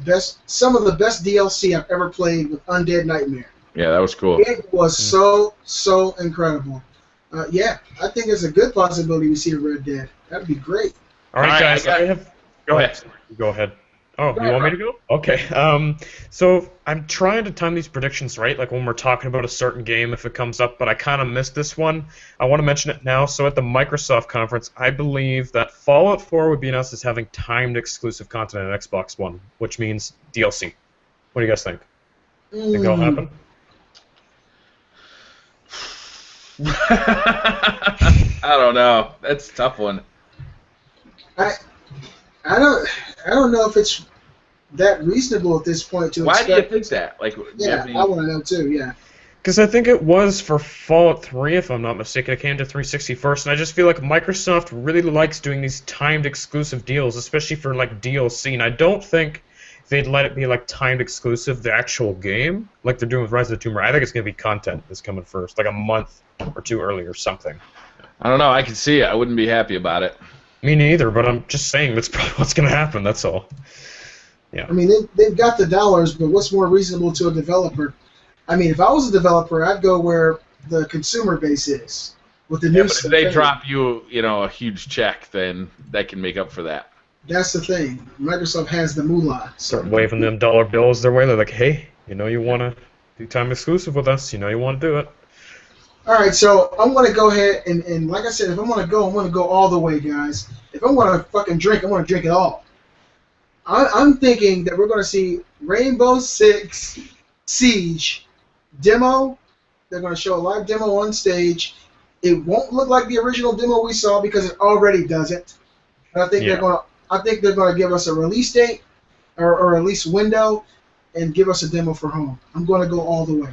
some of the best DLC I've ever played with Undead Nightmare. Yeah, that was cool. It was so incredible. Yeah, I think there's a good possibility we see a Red Dead. That'd be great. All right, guys. Go ahead. Go ahead. Oh, you want me to go? Okay. So I'm trying to time these predictions right, like when we're talking about a certain game if it comes up, but I kind of missed this one. I want to mention it now. So at the Microsoft conference, I believe that Fallout 4 would be announced as having timed exclusive content on Xbox One, which means DLC. What do you guys think? Think that'll happen? I don't know. That's a tough one. I don't know if it's that reasonable at this point to expect. Why do you think that? Like, yeah, I want to know too. Yeah. Because I think it was for Fallout 3, if I'm not mistaken. It came to 360 first, and I just feel like Microsoft really likes doing these timed exclusive deals, especially for like DLC. And I don't think they'd let it be like timed exclusive, the actual game, like they're doing with Rise of the Tomb Raider. I think it's going to be content that's coming first, like a month or two early or something. I don't know. I can see it. I wouldn't be happy about it. Me neither, but I'm just saying that's probably what's going to happen. That's all. Yeah. I mean, they've got the dollars, but what's more reasonable to a developer? I mean, if I was a developer, I'd go where the consumer base is with the new But if stuff. they drop you, a huge check, then that can make up for that. That's the thing. Microsoft has the moolah. Start waving them dollar bills their way. They're like, hey, you want to do time exclusive with us. You want to do it. All right, so I'm going to go ahead and like I said, if I'm going to go all the way, guys. If I'm going to fucking drink, I'm going to drink it all. I'm thinking that we're going to see Rainbow Six Siege demo. They're going to show a live demo on stage. It won't look like the original demo we saw because it already doesn't. But I think they're going to give us a release date or a release window and give us a demo for home. I'm going to go all the way.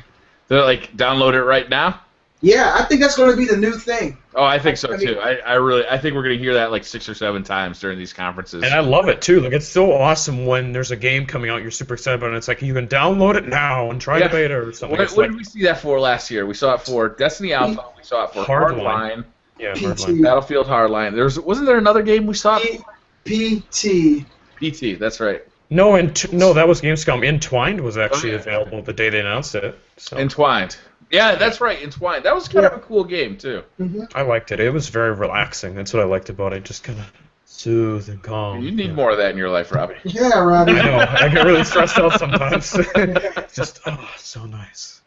They're like, download it right now? Yeah, I think that's going to be the new thing. Oh, I think so too. I think we're going to hear that like 6 or 7 times during these conferences. And I love it too. Like, it's so awesome when there's a game coming out, you're super excited about it, and it's like you can download it now and try the beta or something. What did we see that for last year? We saw it for Destiny Alpha. We saw it for Hardline. Yeah, PT. Battlefield Hardline. Wasn't there another game we saw? PT. PT. That's right. No, that was Gamescom. Entwined was actually available the day they announced it. So. Entwined. Yeah, that's right. Entwined. That was kind of a cool game too. Mm-hmm. I liked it. It was very relaxing. That's what I liked about it. Just kind of soothe and calm. You need more of that in your life, Robbie. Yeah, Robbie. I know. I get really stressed out sometimes. Just so nice.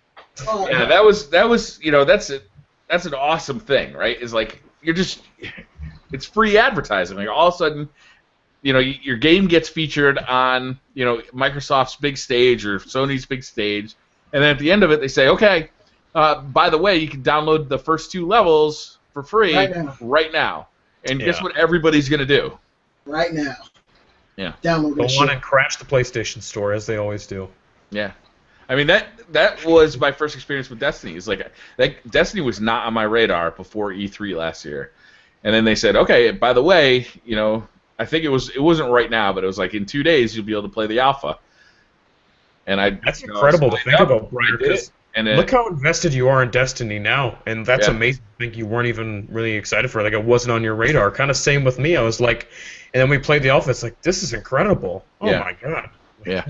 Yeah, that was that's an awesome thing, right? Is like it's free advertising. Like all of a sudden, your game gets featured on Microsoft's big stage or Sony's big stage, and then at the end of it they say, okay, by the way, you can download the first 2 levels for free right now. And guess what everybody's gonna do? Right now. Yeah. Download Go that on shit. and crash the PlayStation Store as they always do. Yeah. I mean that was my first experience with Destiny. It's like Destiny was not on my radar before E3 last year, and then they said, okay, by the way, I think it wasn't right now, but it was like in 2 days you'll be able to play the alpha. And that's incredible to think about, Briar. Look how invested you are in Destiny now, and that's amazing. I think you weren't even really excited for it. Like, it wasn't on your radar. Kind of same with me. I was like, and then we played the alpha. It's like, this is incredible. Oh my god. Yeah.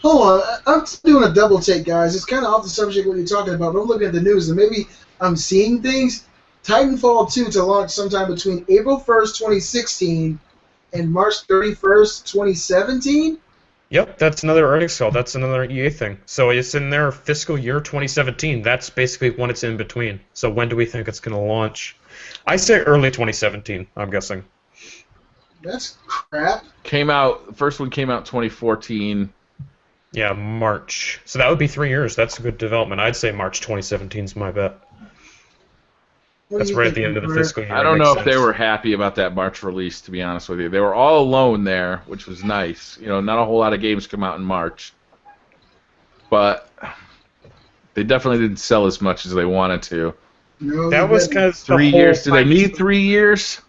Hold on, I'm doing a double take, guys. It's kind of off the subject what you're talking about, but I'm looking at the news, and maybe I'm seeing things. Titanfall 2 to launch sometime between April 1st, 2016 and March 31st, 2017? Yep, that's another earnings call. That's another EA thing. So it's in their fiscal year 2017. That's basically when it's in between. So when do we think it's going to launch? I say early 2017, I'm guessing. That's crap. The first one came out 2014. Yeah, March. So that would be 3 years. That's a good development. I'd say March 2017 is my bet. That's right at the end of the fiscal year. I don't know if they were happy about that March release, to be honest with you. They were all alone there, which was nice. Not a whole lot of games come out in March. But they definitely didn't sell as much as they wanted to. No, that was because 3 years. Do they need 3 years?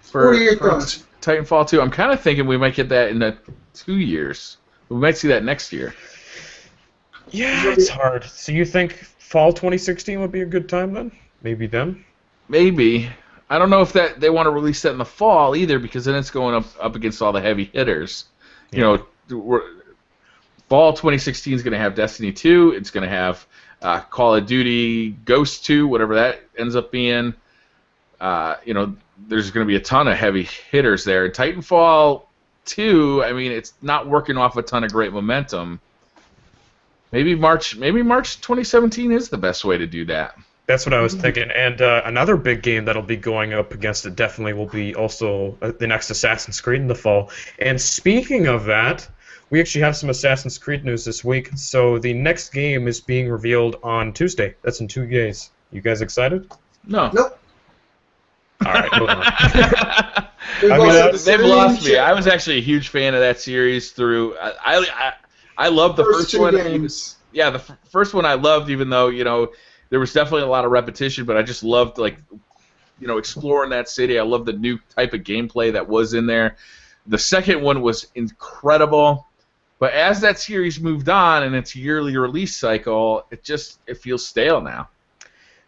For Titanfall 2? I'm kind of thinking we might get that in 2 years. We might see that next year. Yeah, it's hard. So you think fall 2016 would be a good time then? Maybe then? Maybe. I don't know if they want to release that in the fall either, because then it's going up against all the heavy hitters. Yeah. Fall 2016 is going to have Destiny 2. It's going to have Call of Duty Ghost 2, whatever that ends up being. There's going to be a ton of heavy hitters there. Titanfall 2, I mean, it's not working off a ton of great momentum. Maybe March 2017 is the best way to do that. That's what I was thinking. And another big game that'll be going up against it definitely will be also the next Assassin's Creed in the fall. And speaking of that, we actually have some Assassin's Creed news this week. So the next game is being revealed on Tuesday. That's in 2 days. You guys excited? No. Nope. All right, moving on. They've lost me. I was actually a huge fan of that series through. I loved the first one. Games. Yeah, the first one I loved, even though there was definitely a lot of repetition, but I just loved exploring that city. I loved the new type of gameplay that was in there. The second one was incredible, but as that series moved on in its yearly release cycle, it feels stale now.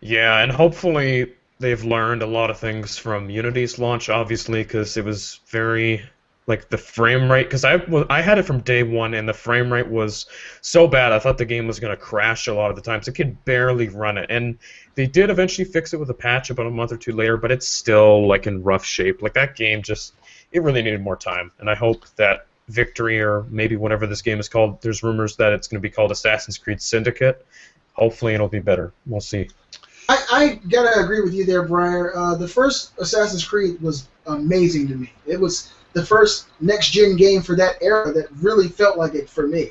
Yeah, and hopefully they've learned a lot of things from Unity's launch, obviously, because it was very like the frame rate. Because I had it from day one, and the frame rate was so bad. I thought the game was going to crash a lot of the times. It could barely run it, and they did eventually fix it with a patch about a month or two later, but it's still like in rough shape. Like that game just it really needed more time, and I hope that Victory or maybe whatever this game is called. There's rumors that it's going to be called Assassin's Creed Syndicate. Hopefully, it'll be better. We'll see. I gotta agree with you there, Briar. The first Assassin's Creed was amazing to me. It was the first next-gen game for that era that really felt like it for me.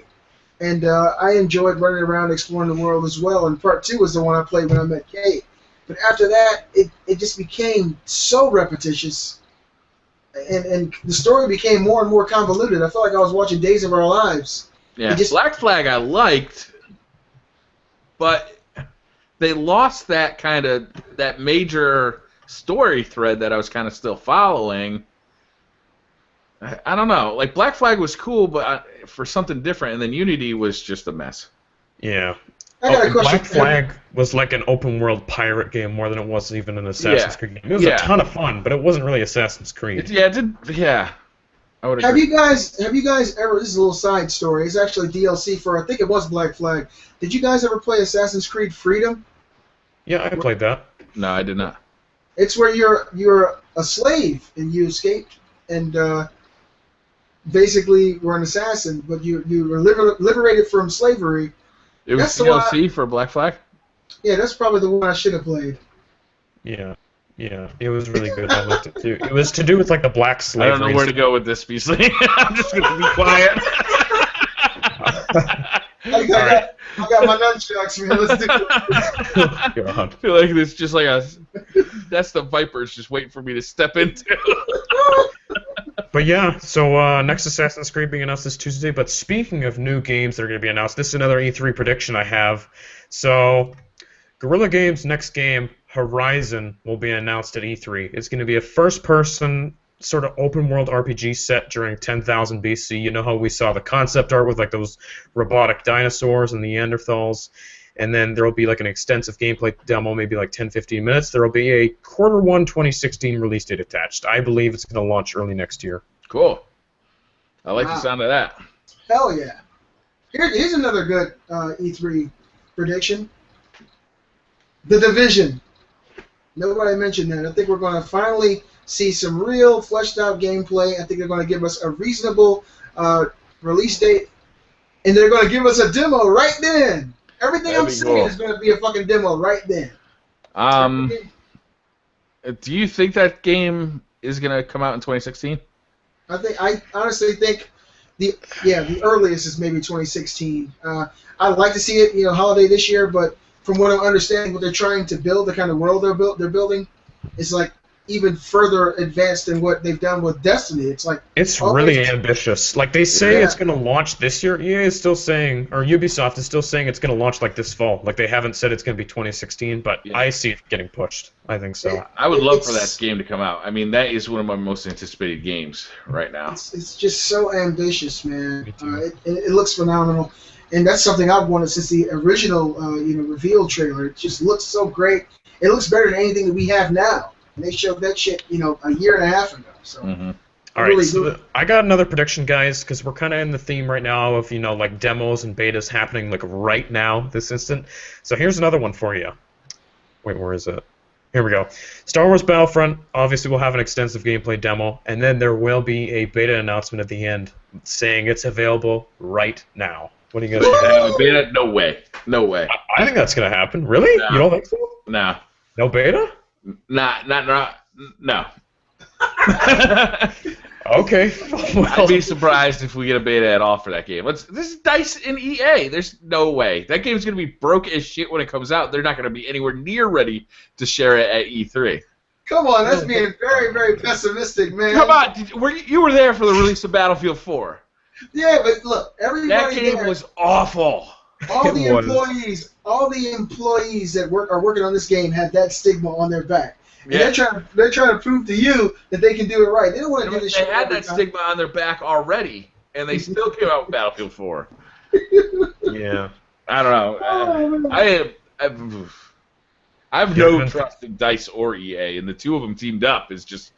And I enjoyed running around exploring the world as well. And Part 2 was the one I played when I met Kate. But after that, it just became so repetitious. And the story became more and more convoluted. I felt like I was watching Days of Our Lives. Yeah, Black Flag I liked, but they lost that major story thread that I was kind of still following. I don't know. Like Black Flag was cool, but for something different, and then Unity was just a mess. Yeah. I got a question. Black Flag was like an open world pirate game more than it was even an Assassin's Creed game. It was a ton of fun, but it wasn't really Assassin's Creed. I would agree. Have you guys ever? This is a little side story. It's actually DLC for I think it was Black Flag. Did you guys ever play Assassin's Creed Freedom? Yeah, I played that. No, I did not. It's where you're a slave and you escaped and basically were an assassin, but you were liberated from slavery. It was DLC for Black Flag? Yeah, that's probably the one I should have played. Yeah, it was really good. I liked it too. It was to do with like the black slavery. I don't know where to go with this, Beasley. I'm just going to be quiet. I got my nunchucks, man. Let's do it. I feel like it's just like that's the Vipers just waiting for me to step into. But yeah, so next Assassin's Creed being announced this Tuesday. But speaking of new games that are going to be announced, this is another E3 prediction I have. So Guerrilla Games' next game, Horizon, will be announced at E3. It's going to be a first-person sort of open-world RPG set during 10,000 BC. You know how we saw the concept art with like those robotic dinosaurs and the Neanderthals? And then there will be like an extensive gameplay demo, maybe like 10-15 minutes. There will be a Q1 2016 release date attached. I believe it's going to launch early next year. Cool. I like the sound of that. Hell yeah. Here's another good E3 prediction. The Division. Nobody mentioned that. I think we're going to finally see some real fleshed out gameplay. I think they're going to give us a reasonable release date. And they're going to give us a demo right then. Everything I'm saying is going to be a fucking demo right then. Do you think that game is going to come out in 2016? I honestly think the earliest is maybe 2016. I'd like to see it, holiday this year, but from what I'm understanding, what they're trying to build, the kind of world they're building, is like even further advanced than what they've done with Destiny. It's really ambitious. Like they say it's going to launch this year. EA is still saying, or Ubisoft is still saying it's going to launch like this fall. Like they haven't said it's going to be 2016, but I see it getting pushed. I think so. I would love for that game to come out. I mean, that is one of my most anticipated games right now. It's just so ambitious, man. It looks phenomenal, and that's something I've wanted since the original reveal trailer. It just looks so great. It looks better than anything that we have now. And they showed that shit, a year and a half ago. So, all right, so I got another prediction, guys, because we're kind of in the theme right now of like demos and betas happening like right now, this instant. So here's another one for you. Wait, where is it? Here we go. Star Wars Battlefront. Obviously, we'll have an extensive gameplay demo, and then there will be a beta announcement at the end saying it's available right now. What do you guys think? Beta? No way. No way. I think that's gonna happen. Really? No. You don't think so? No. No beta? No. Okay. Well, I'd be surprised if we get a beta at all for that game. This is DICE and EA. There's no way. That game's going to be broke as shit when it comes out. They're not going to be anywhere near ready to share it at E3. Come on, that's being very, very pessimistic, man. Come on. You were there for the release of Battlefield 4. Yeah, but look, everybody that game was awful. All the employees that are working on this game had that stigma on their back. And they're trying to prove to you that they can do it right. They don't want to do this shit. They had that stigma on their back already, and they still came out with Battlefield 4. Yeah. I don't know. I have no trust in DICE or EA, and the two of them teamed up is just.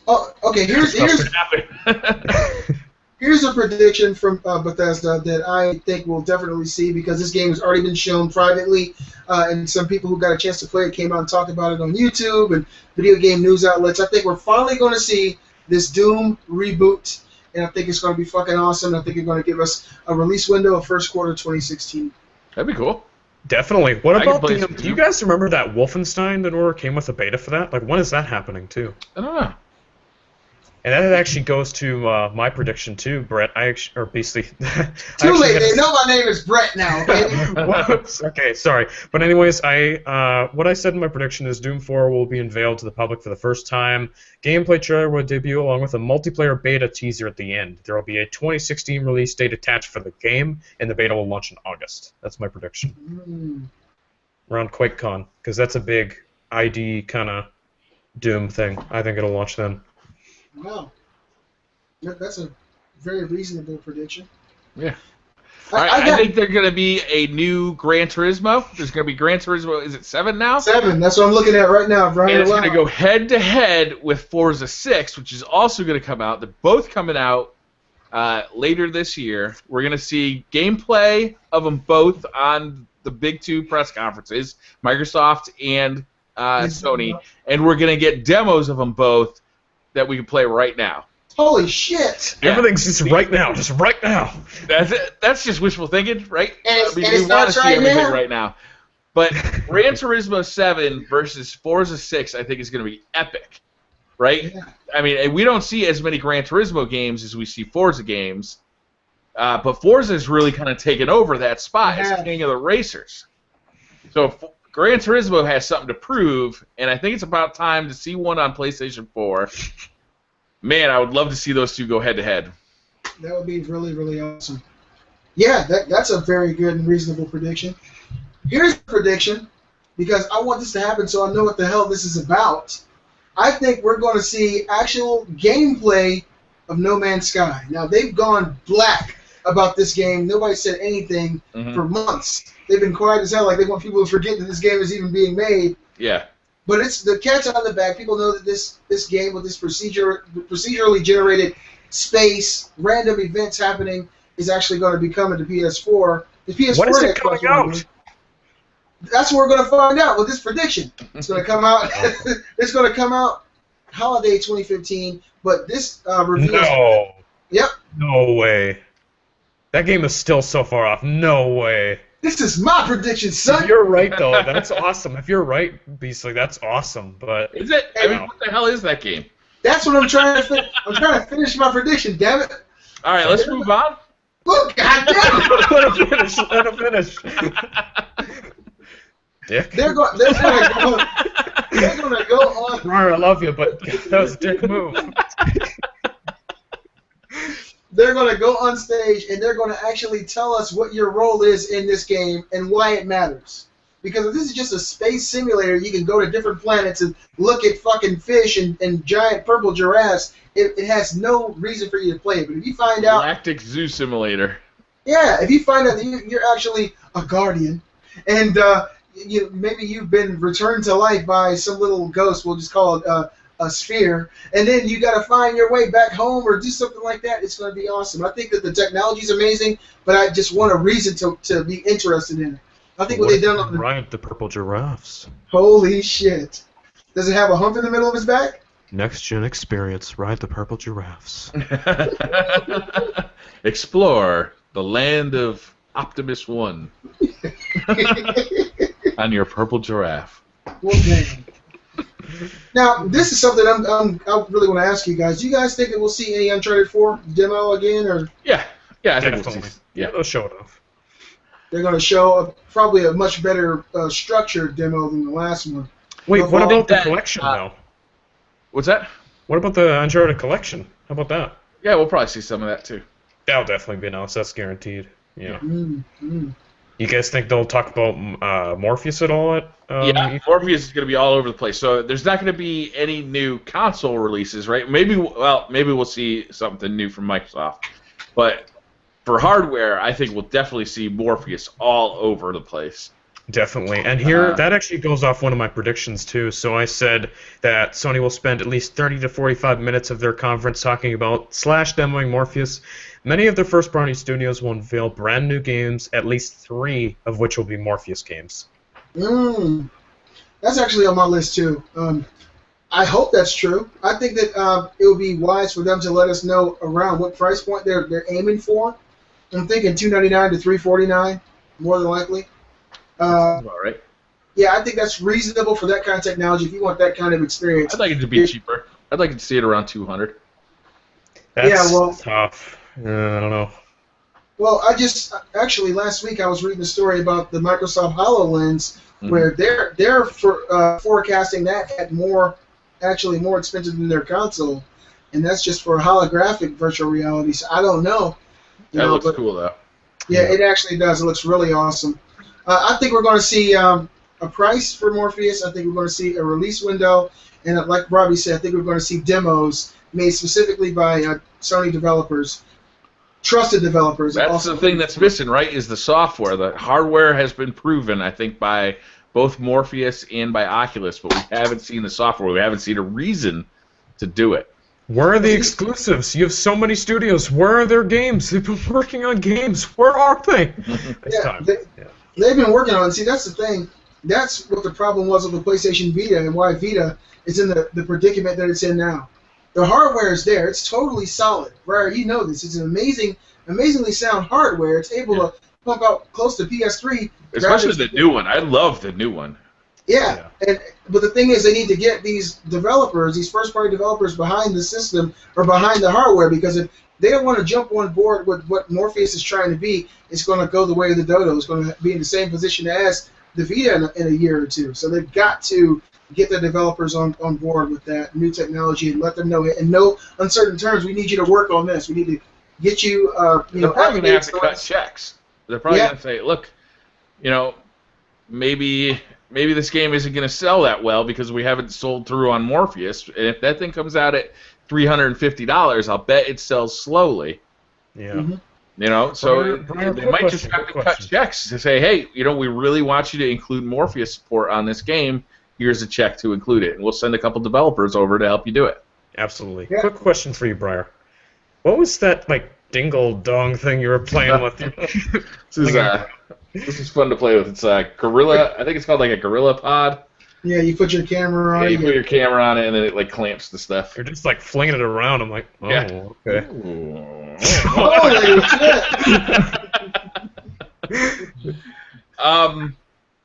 Oh, okay. Here's a prediction from Bethesda that I think we'll definitely see, because this game has already been shown privately, and some people who got a chance to play it came out and talked about it on YouTube and video game news outlets. I think we're finally going to see this Doom reboot, and I think it's going to be fucking awesome. I think it's going to give us a release window of first quarter 2016. That'd be cool. Definitely. What about do you guys remember that Wolfenstein that came with a beta for that? Like, when is that happening too? I don't know. And that actually goes to my prediction too, Brett. Basically. Too late. They know my name is Brett now. Okay. Okay, sorry. But anyways, what I said in my prediction is Doom 4 will be unveiled to the public for the first time. Gameplay trailer will debut along with a multiplayer beta teaser at the end. There will be a 2016 release date attached for the game, and the beta will launch in August. That's my prediction. Around QuakeCon, because that's a big ID kind of Doom thing. I think it'll launch then. Wow. That's a very reasonable prediction. Yeah. I think there's going to be a new Gran Turismo. There's going to be Gran Turismo, is it 7 now? 7, that's what I'm looking at right now, Brian. And it's going to go head-to-head with Forza 6, which is also going to come out. They're both coming out later this year. We're going to see gameplay of them both on the big two press conferences, Microsoft and Sony, and we're going to get demos of them both that we can play right now. Holy shit! Yeah. Everything's just right now. That's it. That's just wishful thinking, right? And we it's want to see everything now? right now. But Gran Turismo 7 versus Forza 6, I think, is going to be epic, right? Yeah. I mean, we don't see as many Gran Turismo games as we see Forza games, but Forza has really kind of taken over that spot as king of the racers. So Gran Turismo has something to prove, and I think it's about time to see one on PlayStation 4. Man, I would love to see those two go head-to-head. That would be really, really awesome. Yeah, that's a very good and reasonable prediction. Here's a prediction, because I want this to happen so I know what the hell this is about. I think we're going to see actual gameplay of No Man's Sky. Now, they've gone black about this game. Nobody said anything for months. They've been quiet as hell, like they want people to forget that this game is even being made. Yeah. But it's the cat's out of the bag. People know that this game with this procedurally generated space, random events happening, is actually going to be coming to PS4. The PS4 when is it coming out? That's what we're going to find out with this prediction. It's going to come out. It's going to come out holiday 2015. But this review. No. Yep. No way. That game is still so far off. No way. This is my prediction, son. If you're right, though, that's awesome. If you're right, Beastly, that's awesome. But is it? I mean, what the hell is that game? That's what I'm trying to. I'm trying to finish my prediction. Damn it! All right, let's move on. Look, goddamn it! Let him finish. Dick. They're going to go on. Briar, I love you, but that was a dick move. They're going to go on stage and they're going to actually tell us what your role is in this game and why it matters. Because if this is just a space simulator, you can go to different planets and look at fucking fish and giant purple giraffes. It has no reason for you to play it. But if you find out... Galactic Zoo Simulator. Yeah, if you find out that you're actually a guardian, and maybe you've been returned to life by some little ghost, we'll just call it a sphere, and then you got to find your way back home or do something like that, it's going to be awesome. I think that the technology is amazing, but I just want a reason to be interested in it. I think what they've done on Ride the purple giraffes. Holy shit. Does it have a hump in the middle of his back? Next gen experience, ride the purple giraffes. Explore the land of Optimus 1 on your purple giraffe. Well, damn. Now, this is something I really want to ask you guys. Do you guys think that we'll see any Uncharted 4 demo again? Or Yeah, I think Definitely. we'll see. Yeah, they'll show it off. they're going to show probably a much better structured demo than the last one? Wait, what about the that, collection, though? What's that? What about the Uncharted collection? How about that? Yeah, we'll probably see some of that too. That'll definitely be announced. That's guaranteed. Yeah. Mm-hmm. You guys think they'll talk about Morpheus at all? Yeah, Morpheus is going to be all over the place. So there's not going to be any new console releases, right? Maybe we'll see something new from Microsoft. But for hardware, I think we'll definitely see Morpheus all over the place. Definitely. And here, that actually goes off one of my predictions, too. So I said that Sony will spend at least 30 to 45 minutes of their conference talking about / demoing Morpheus. Many of their first-party studios will unveil brand new games, at least 3 of which will be Morpheus games. That's actually on my list, too. I hope that's true. I think that it would be wise for them to let us know around what price point they're aiming for. I'm thinking $299 to $349, more than likely. All right. Yeah, I think that's reasonable for that kind of technology. If you want that kind of experience, I'd like it to be cheaper. I'd like to see it around $200. That's tough. I don't know. Well, actually last week I was reading a story about the Microsoft HoloLens, where they're forecasting that at more expensive than their console, and that's just for holographic virtual reality. So I don't know. That looks cool though. Yeah, it actually does. It looks really awesome. I think we're going to see a price for Morpheus. I think we're going to see a release window, and like Robbie said, I think we're going to see demos made specifically by Sony developers, trusted developers. That's the thing that's missing, right? Is the software. The hardware has been proven, I think, by both Morpheus and by Oculus, but we haven't seen the software. We haven't seen a reason to do it. Where are the exclusives? You have so many studios. Where are their games? They've been working on games. Where are they? They've been working on it. See, that's the thing. That's what the problem was with the PlayStation Vita and why Vita is in the predicament that it's in now. The hardware is there. It's totally solid. Right? You know this. It's an amazingly sound hardware. It's able to pump out close to PS3. Especially the new one. I love the new one. Yeah. But the thing is, they need to get these developers, these first-party developers, behind the system or behind the hardware, because if they don't want to jump on board with what Morpheus is trying to be, it's going to go the way of the dodo. It's going to be in the same position as the Vita in a year or two. So they've got to get the developers on board with that new technology and let them know it. In no uncertain terms, we need you to work on this. We need to get you, They're probably going to have to cut checks. They're probably going to say, look, maybe this game isn't going to sell that well because we haven't sold through on Morpheus. And if that thing comes out at $350, I'll bet it sells slowly. Yeah. So they might just have to cut checks to say, hey, we really want you to include Morpheus support on this game. Here's a check to include it, and we'll send a couple developers over to help you do it. Absolutely. Yeah. Quick question for you, Briar. What was that dingle dong thing you were playing with? This is fun to play with. It's a Gorilla. I think it's called a Gorilla Pod. Yeah, you put your camera on it. Yeah, you put your camera on it, and then it clamps the stuff. You're just flinging it around. I'm like, oh, yeah. Okay.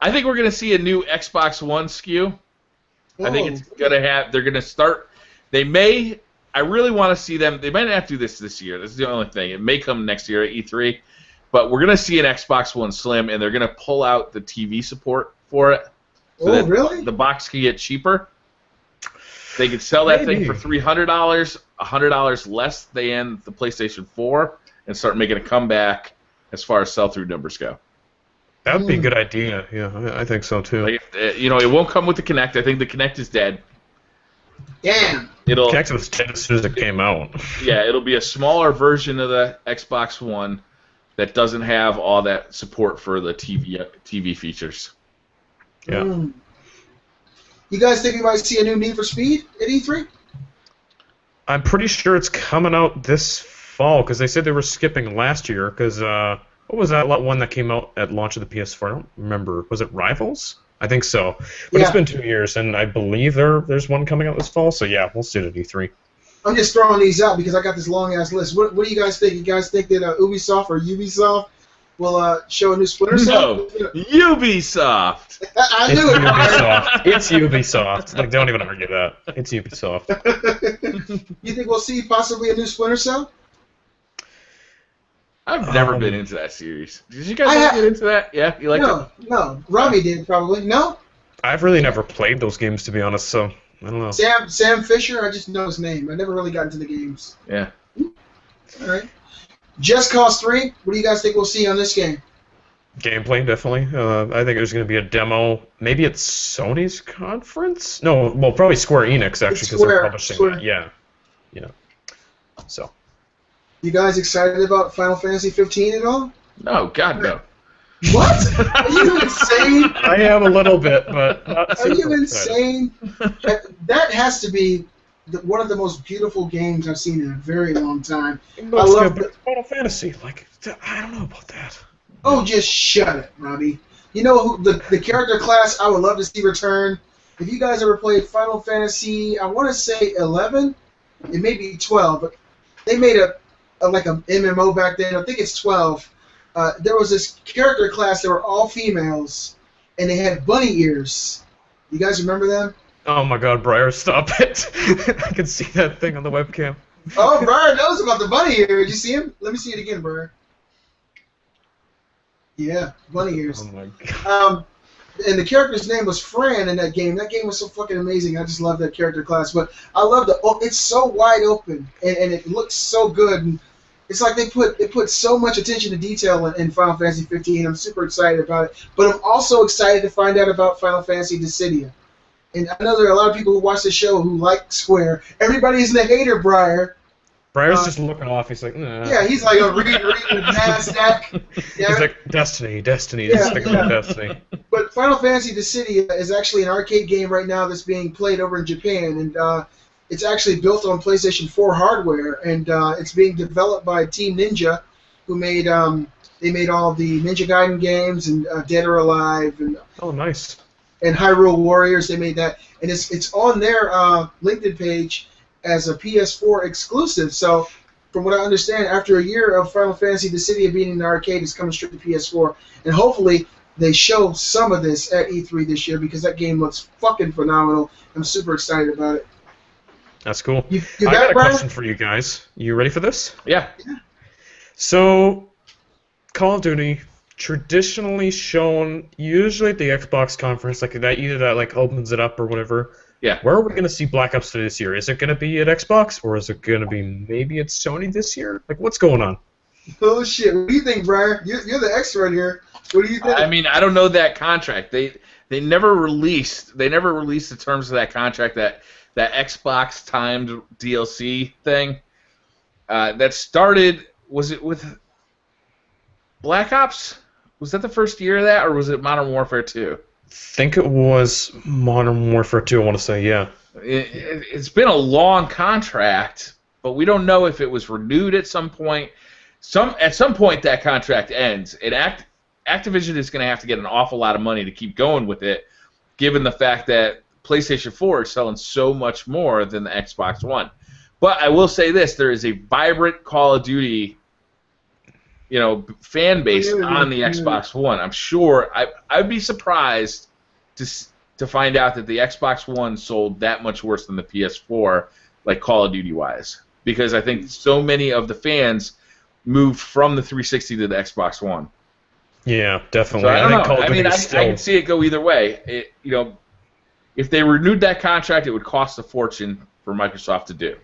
I think we're gonna see a new Xbox One SKU. I think it's gonna have. They're gonna start. They may. I really want to see them. They might not do this year. This is the only thing. It may come next year at E3. But we're going to see an Xbox One Slim, and they're going to pull out the TV support for it. So that really? The box can get cheaper. They could sell that thing for $300, $100 less than the PlayStation 4, and start making a comeback as far as sell-through numbers go. That would be a good idea. Yeah, I think so, too. It won't come with the Kinect. I think the Kinect is dead. Damn. Kinect was dead as soon as it came out. Yeah, it'll be a smaller version of the Xbox One that doesn't have all that support for the TV features. Yeah. You guys think we might see a new Need for Speed at E3? I'm pretty sure it's coming out this fall, because they said they were skipping last year, because what was that one that came out at launch of the PS4? I don't remember. Was it Rivals? I think so. But It's been 2 years, and I believe there's one coming out this fall, so yeah, we'll see it at E3. I'm just throwing these out because I got this long-ass list. What do you guys think? You guys think that Ubisoft or Ubisoft will show a new Splinter Cell? No, Ubisoft! I knew it! Ubisoft. It's Ubisoft. Don't even argue that. It's Ubisoft. You think we'll see possibly a new Splinter Cell? I've never been into that series. Did you guys get into that? Yeah? You like it? No. Robbie did, probably. No? I've really never played those games, to be honest, so I don't know. Sam Fisher, I just know his name. I never really got into the games. Yeah. All right. Just Cause 3, what do you guys think we'll see on this game? Gameplay, definitely. I think there's going to be a demo. Maybe at Sony's conference? No, well, probably Square Enix, actually, because they're publishing that. Yeah. So. You guys excited about Final Fantasy 15 at all? No, God, no. What? Are you insane? I am a little bit, but not Are you super excited. insane? That has to be one of the most beautiful games I've seen in a very long time. I love the, Final Fantasy. Like, I don't know about that. Oh, just shut it, Robbie. You know who the character class I would love to see return? If you guys ever played Final Fantasy, I want to say 11, it may be 12, but they made a MMO back then. I think it's 12. There was this character class that were all females, and they had bunny ears. You guys remember them? Oh my God, Briar, stop it! I can see that thing on the webcam. Oh, Briar knows about the bunny ears. You see him? Let me see it again, Briar. Yeah, bunny ears. Oh my God. And the character's name was Fran in that game. That game was so fucking amazing. I just love that character class. But I love it's so wide open and it looks so good. And it's like they put so much attention to detail in Final Fantasy 15. I'm super excited about it. But I'm also excited to find out about Final Fantasy Dissidia. And I know there are a lot of people who watch the show who like Square. Everybody's the hater, Briar. Briar's just looking off. He's like, nah. Yeah, he's like a reading NASDAQ. Yeah. He's like, Destiny, just think about Destiny. But Final Fantasy Dissidia is actually an arcade game right now that's being played over in Japan, and it's actually built on PlayStation 4 hardware, and it's being developed by Team Ninja, who made they made all the Ninja Gaiden games and Dead or Alive and Oh, nice. and Hyrule Warriors. They made that, and it's on their LinkedIn page as a PS4 exclusive. So, from what I understand, after a year of Final Fantasy Dissidia being in the arcade, it's coming straight to PS4, and hopefully they show some of this at E3 this year because that game looks fucking phenomenal. I'm super excited about it. That's cool. You I got a Brian? question for you guys. You ready for this? Yeah. So, Call of Duty, traditionally shown usually at the Xbox conference, like that, either that like opens it up or whatever. Yeah. Where are we going to see Black Ops 3 this year? Is it going to be at Xbox, or is it going to be maybe at Sony this year? Like, what's going on? Oh shit! What do you think, Brian? You're the expert here. What do you think? I mean, I don't know that contract. They never released the terms of that contract, that Xbox timed DLC thing. That started, was it with Black Ops? Was that the first year of that, or was it Modern Warfare 2? I think it was Modern Warfare 2, I want to say, yeah. It's been a long contract, but we don't know if it was renewed at some point. At some point, that contract ends, and Activision is going to have to get an awful lot of money to keep going with it, given the fact that PlayStation 4 is selling so much more than the Xbox One. But I will say this: there is a vibrant Call of Duty, fan base on the Xbox One. I'm sure I'd be surprised to find out that the Xbox One sold that much worse than the PS4, like Call of Duty wise, because I think so many of the fans moved from the 360 to the Xbox One. Yeah, definitely. So I don't know. Call of I Duty mean, I still... can see it go either way. If they renewed that contract, it would cost a fortune for Microsoft to do.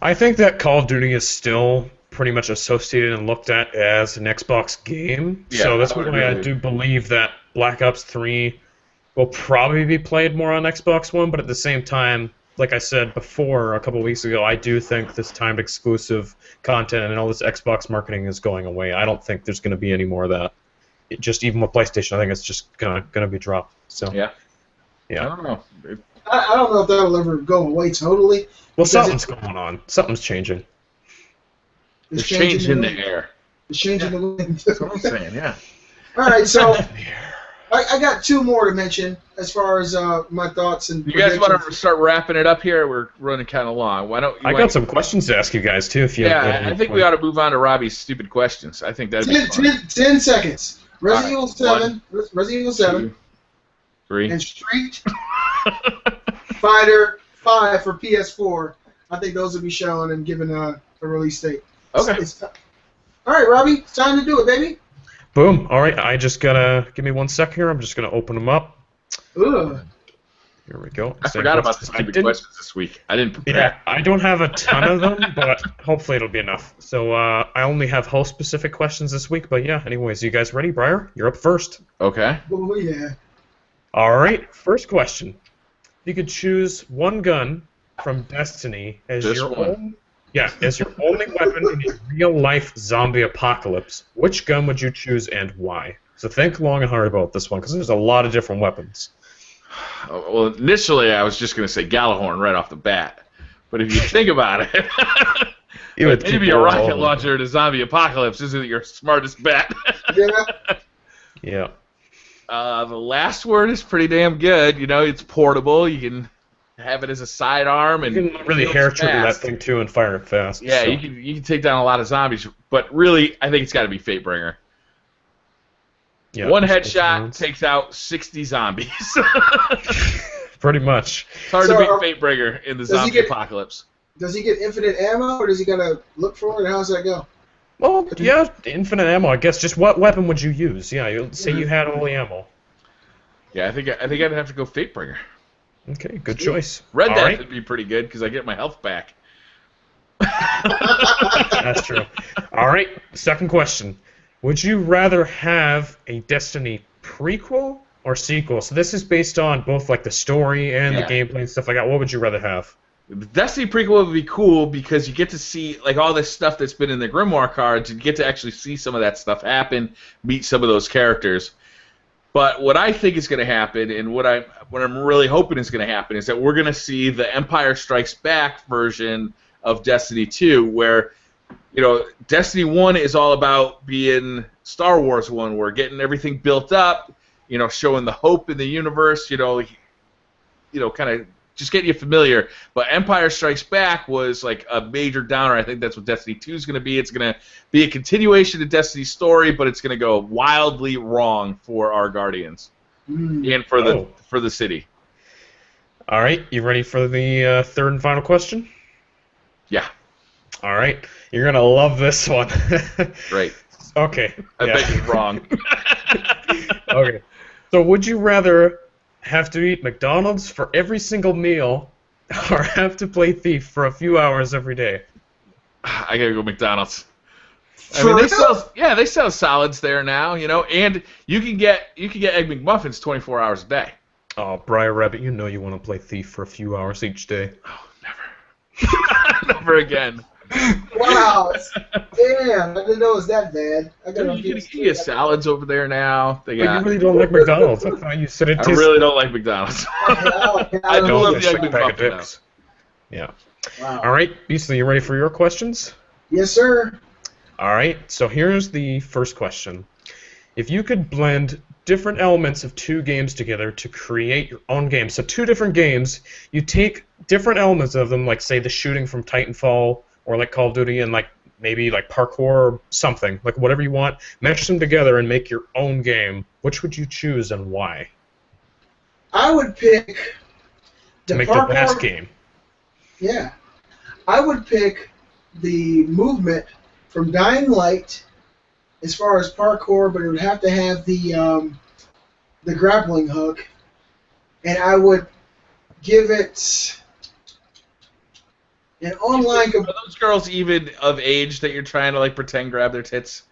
I think that Call of Duty is still pretty much associated and looked at as an Xbox game. Yeah, so that's I would why I agree. do believe that Black Ops 3 will probably be played more on Xbox One, but at the same time, like I said before a couple weeks ago, I do think this timed exclusive content and all this Xbox marketing is going away. I don't think there's going to be any more of that. Even with PlayStation, I think it's just gonna be dropped. So Yeah. I yeah. don't know. I don't know if that'll ever go away totally. Well, because something's going on. Something's changing. There's change in the air. It's changing the wind. That's what I'm saying, yeah. All right, so I got two more to mention as far as my thoughts and. You guys want to predictions. start wrapping it up here? We're running kind of long. Why don't you? I got some questions to ask you guys too. If you have Yeah, I think we ought to move on to Robbie's stupid questions. I think that'd be fun. 10 seconds. Resident All Evil right, 7. Resident Evil 7. 2, 3. And Street Fighter 5 for PS4. I think those will be shown and given a release date. Okay. All right, Robbie, it's time to do it, baby. Boom. All right, I just gotta give me 1 sec here. I'm just gonna open them up. Ugh. Here we go. I Same forgot about the questions. stupid questions this week. I didn't prepare. Yeah, I don't have a ton of them, but hopefully it'll be enough. So I only have host-specific questions this week, but yeah. Anyways, you guys ready, Briar? You're up first. Okay. Oh, yeah. All right. First question: you could choose one gun from Destiny as Just your one. own. Yeah, as your only weapon in a real-life zombie apocalypse, which gun would you choose and why? So think long and hard about this one, because there's a lot of different weapons. Well, initially I was just going to say Gallahorn right off the bat. But if you think about it, maybe a rocket launcher in a zombie apocalypse isn't your smartest bet. Yeah. The last word is pretty damn good. You know, it's portable. You can have it as a sidearm, and you can really hair trigger that thing too and fire it fast. Yeah, so. you can take down a lot of zombies, but really, I think it's got to be Fatebringer. Yeah, one headshot takes out 60 zombies. Pretty much. It's hard to beat Fatebringer in the zombie apocalypse. Does he get infinite ammo, or does he gotta look for it? How does that go? Well, yeah, infinite ammo. I guess. Just what weapon would you use? Yeah, say you had only ammo. Yeah, I think I'd have to go Fatebringer. Okay, good choice. Red Death would be pretty good because I get my health back. That's true. All right, second question. Would you rather have a Destiny prequel or sequel? So this is based on both like the story and the gameplay and stuff like that. What would you rather have? The Destiny prequel would be cool because you get to see like all this stuff that's been in the Grimoire cards. You get to actually see some of that stuff happen, meet some of those characters. But what I think is going to happen, and what I'm really hoping is going to happen, is that we're going to see the Empire Strikes Back version of Destiny 2, where, you know, Destiny 1 is all about being Star Wars 1, where getting everything built up, you know, showing the hope in the universe, you know, kind of just getting you familiar. But Empire Strikes Back was like a major downer. I think that's what Destiny 2 is going to be. It's going to be a continuation of Destiny's story, but it's going to go wildly wrong for our Guardians and for the city. All right, you ready for the third and final question? Yeah. All right, you're going to love this one. Right. Okay. I bet you're wrong. Okay. So would you rather have to eat McDonald's for every single meal or have to play Thief for a few hours every day? I gotta go McDonald's. I mean, they sell salads there now, you know, and you can get Egg McMuffins 24 hours a day. Oh, BriarRabbit, you know you want to play Thief for a few hours each day. Oh, never. Never again. Wow. Damn, I didn't know it was that bad. You can get salads over there now. You really don't like McDonald's. I thought you said it. I really don't like McDonald's. I do love the Egg McMuffin. Yeah. Wow. All right, Beasley, you ready for your questions? Yes, sir. All right, so here's the first question. If you could blend different elements of two games together to create your own game, so two different games, you take different elements of them, like, say, the shooting from Titanfall, or like Call of Duty, and like maybe like parkour or something, like whatever you want, mesh them together and make your own game. Which would you choose and why? I would pick to make the best game. Yeah, I would pick the movement from Dying Light as far as parkour, but it would have to have the grappling hook, and I would give it an online. Are those girls even of age that you're trying to like pretend grab their tits?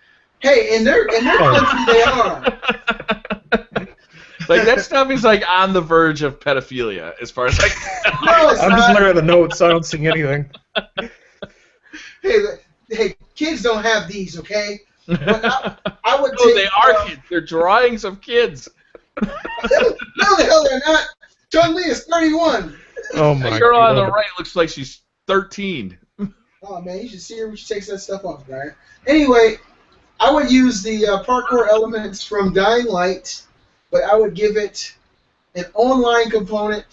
Hey, in their country they are. Like that stuff is like on the verge of pedophilia, as far as like. No, I'm just looking at the notes. I don't see anything. Hey, kids don't have these, okay? But I would no, they are kids. They're drawings of kids. No, the hell they're not. Chun-Li is 31. Oh my God. The girl on the right looks like she's 13. Oh man, you should see her when she takes that stuff off, Brian. Anyway, I would use the parkour elements from Dying Light, but I would give it an online component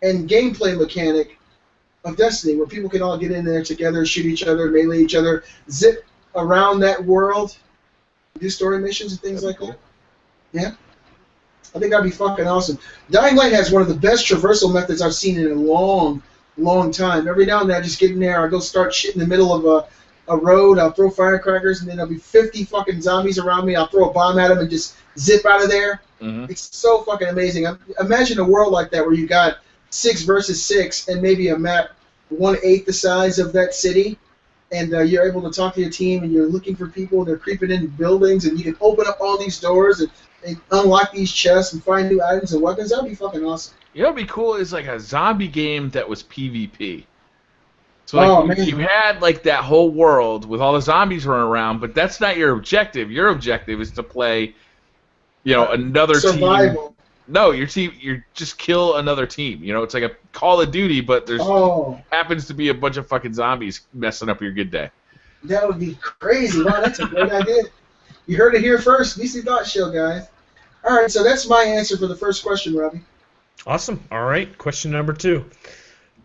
and gameplay mechanic of Destiny, where people can all get in there together, shoot each other, melee each other, zip around that world, do story missions and things like that. Yeah. I think that'd be fucking awesome. Dying Light has one of the best traversal methods I've seen in a long time. Every now and then I just get in there, I go start shit in the middle of a road, I'll throw firecrackers, and then there'll be 50 fucking zombies around me, I'll throw a bomb at them and just zip out of there. Mm-hmm. It's so fucking amazing. Imagine a world like that where you got 6 versus 6 and maybe a map 1/8 the size of that city, and you're able to talk to your team, and you're looking for people, and they're creeping in buildings, and you can open up all these doors and unlock these chests and find new items and weapons. That would be fucking awesome. You know what would be cool is like a zombie game that was PvP. So like, Oh, man. you had like that whole world with all the zombies running around, but that's not your objective. Your objective is to play, another team. Survival. No, you're just kill another team. It's like a Call of Duty, but there's happens to be a bunch of fucking zombies messing up your good day. That would be crazy. Wow, that's a great idea. You heard it here first. BC Thought Show, guys. All right, so that's my answer for the first question, Robbie. Awesome. All right, question number 2.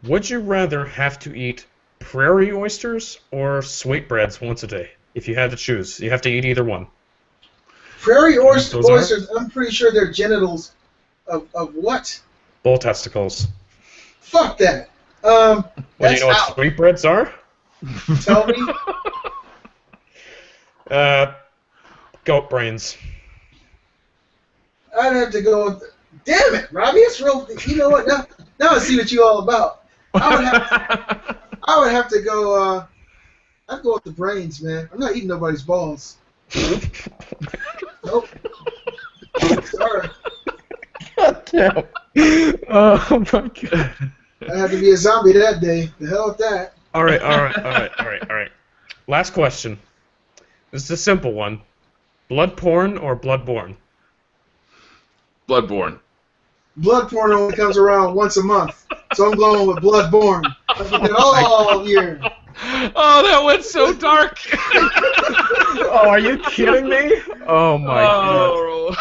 Would you rather have to eat prairie oysters or sweetbreads once a day? If you had to choose, you have to eat either one. Prairie oysters, I'm pretty sure they're genitals of what? Bull testicles. Fuck that. Well, do you know what sweetbreads are? Tell me. Goat brains. I'd have to go with... Damn it, Robbie, it's real... You know what? Now I see what you all about. I would have to go... I'd go with the brains, man. I'm not eating nobody's balls. Nope. Sorry. God damn. Oh, my God. I had to be a zombie that day. The hell with that. All right. Last question. This is a simple one. Blood porn or bloodborne? Bloodborne. Blood porn only comes around once a month, so I'm going with Bloodborne. I've been doing all year. Oh, that went so dark. Oh, are you kidding me? Oh my God.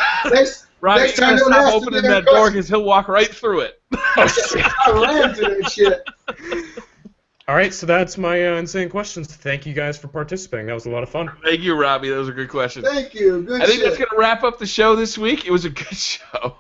Robbie, next you time gotta don't stop ask opening me that that door question. because he'll walk right through it. I ran through that shit. All right, so that's my insane questions. Thank you guys for participating. That was a lot of fun. Thank you, Robbie. That was a good question. Thank you. Good I think shit. that's gonna wrap up the show this week. It was a good show.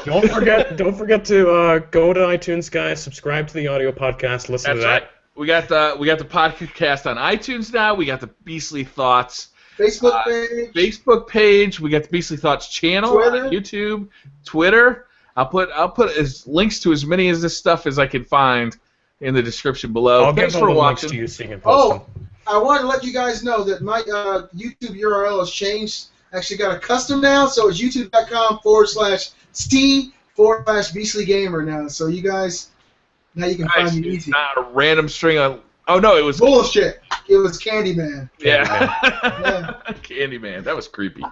Don't forget to go to iTunes, guys. Subscribe to the audio podcast. Listen to that. Right. We got the podcast on iTunes now. We got the Beastly Thoughts Facebook page. We got the Beastly Thoughts channel Twitter. on YouTube, Twitter. I'll put as links to as many of this stuff as I can find in the description below. I'll Thanks give for all the links watching. to you so you can post them. I want to let you guys know that my YouTube URL has changed. Actually got a custom now, so it's youtube.com/Steve/Beastly Gamer now. So you guys, now you can find me easy. Not a random string of... Oh, no, it was... Bullshit. It was Candyman. Yeah. Yeah. Candyman. That was creepy.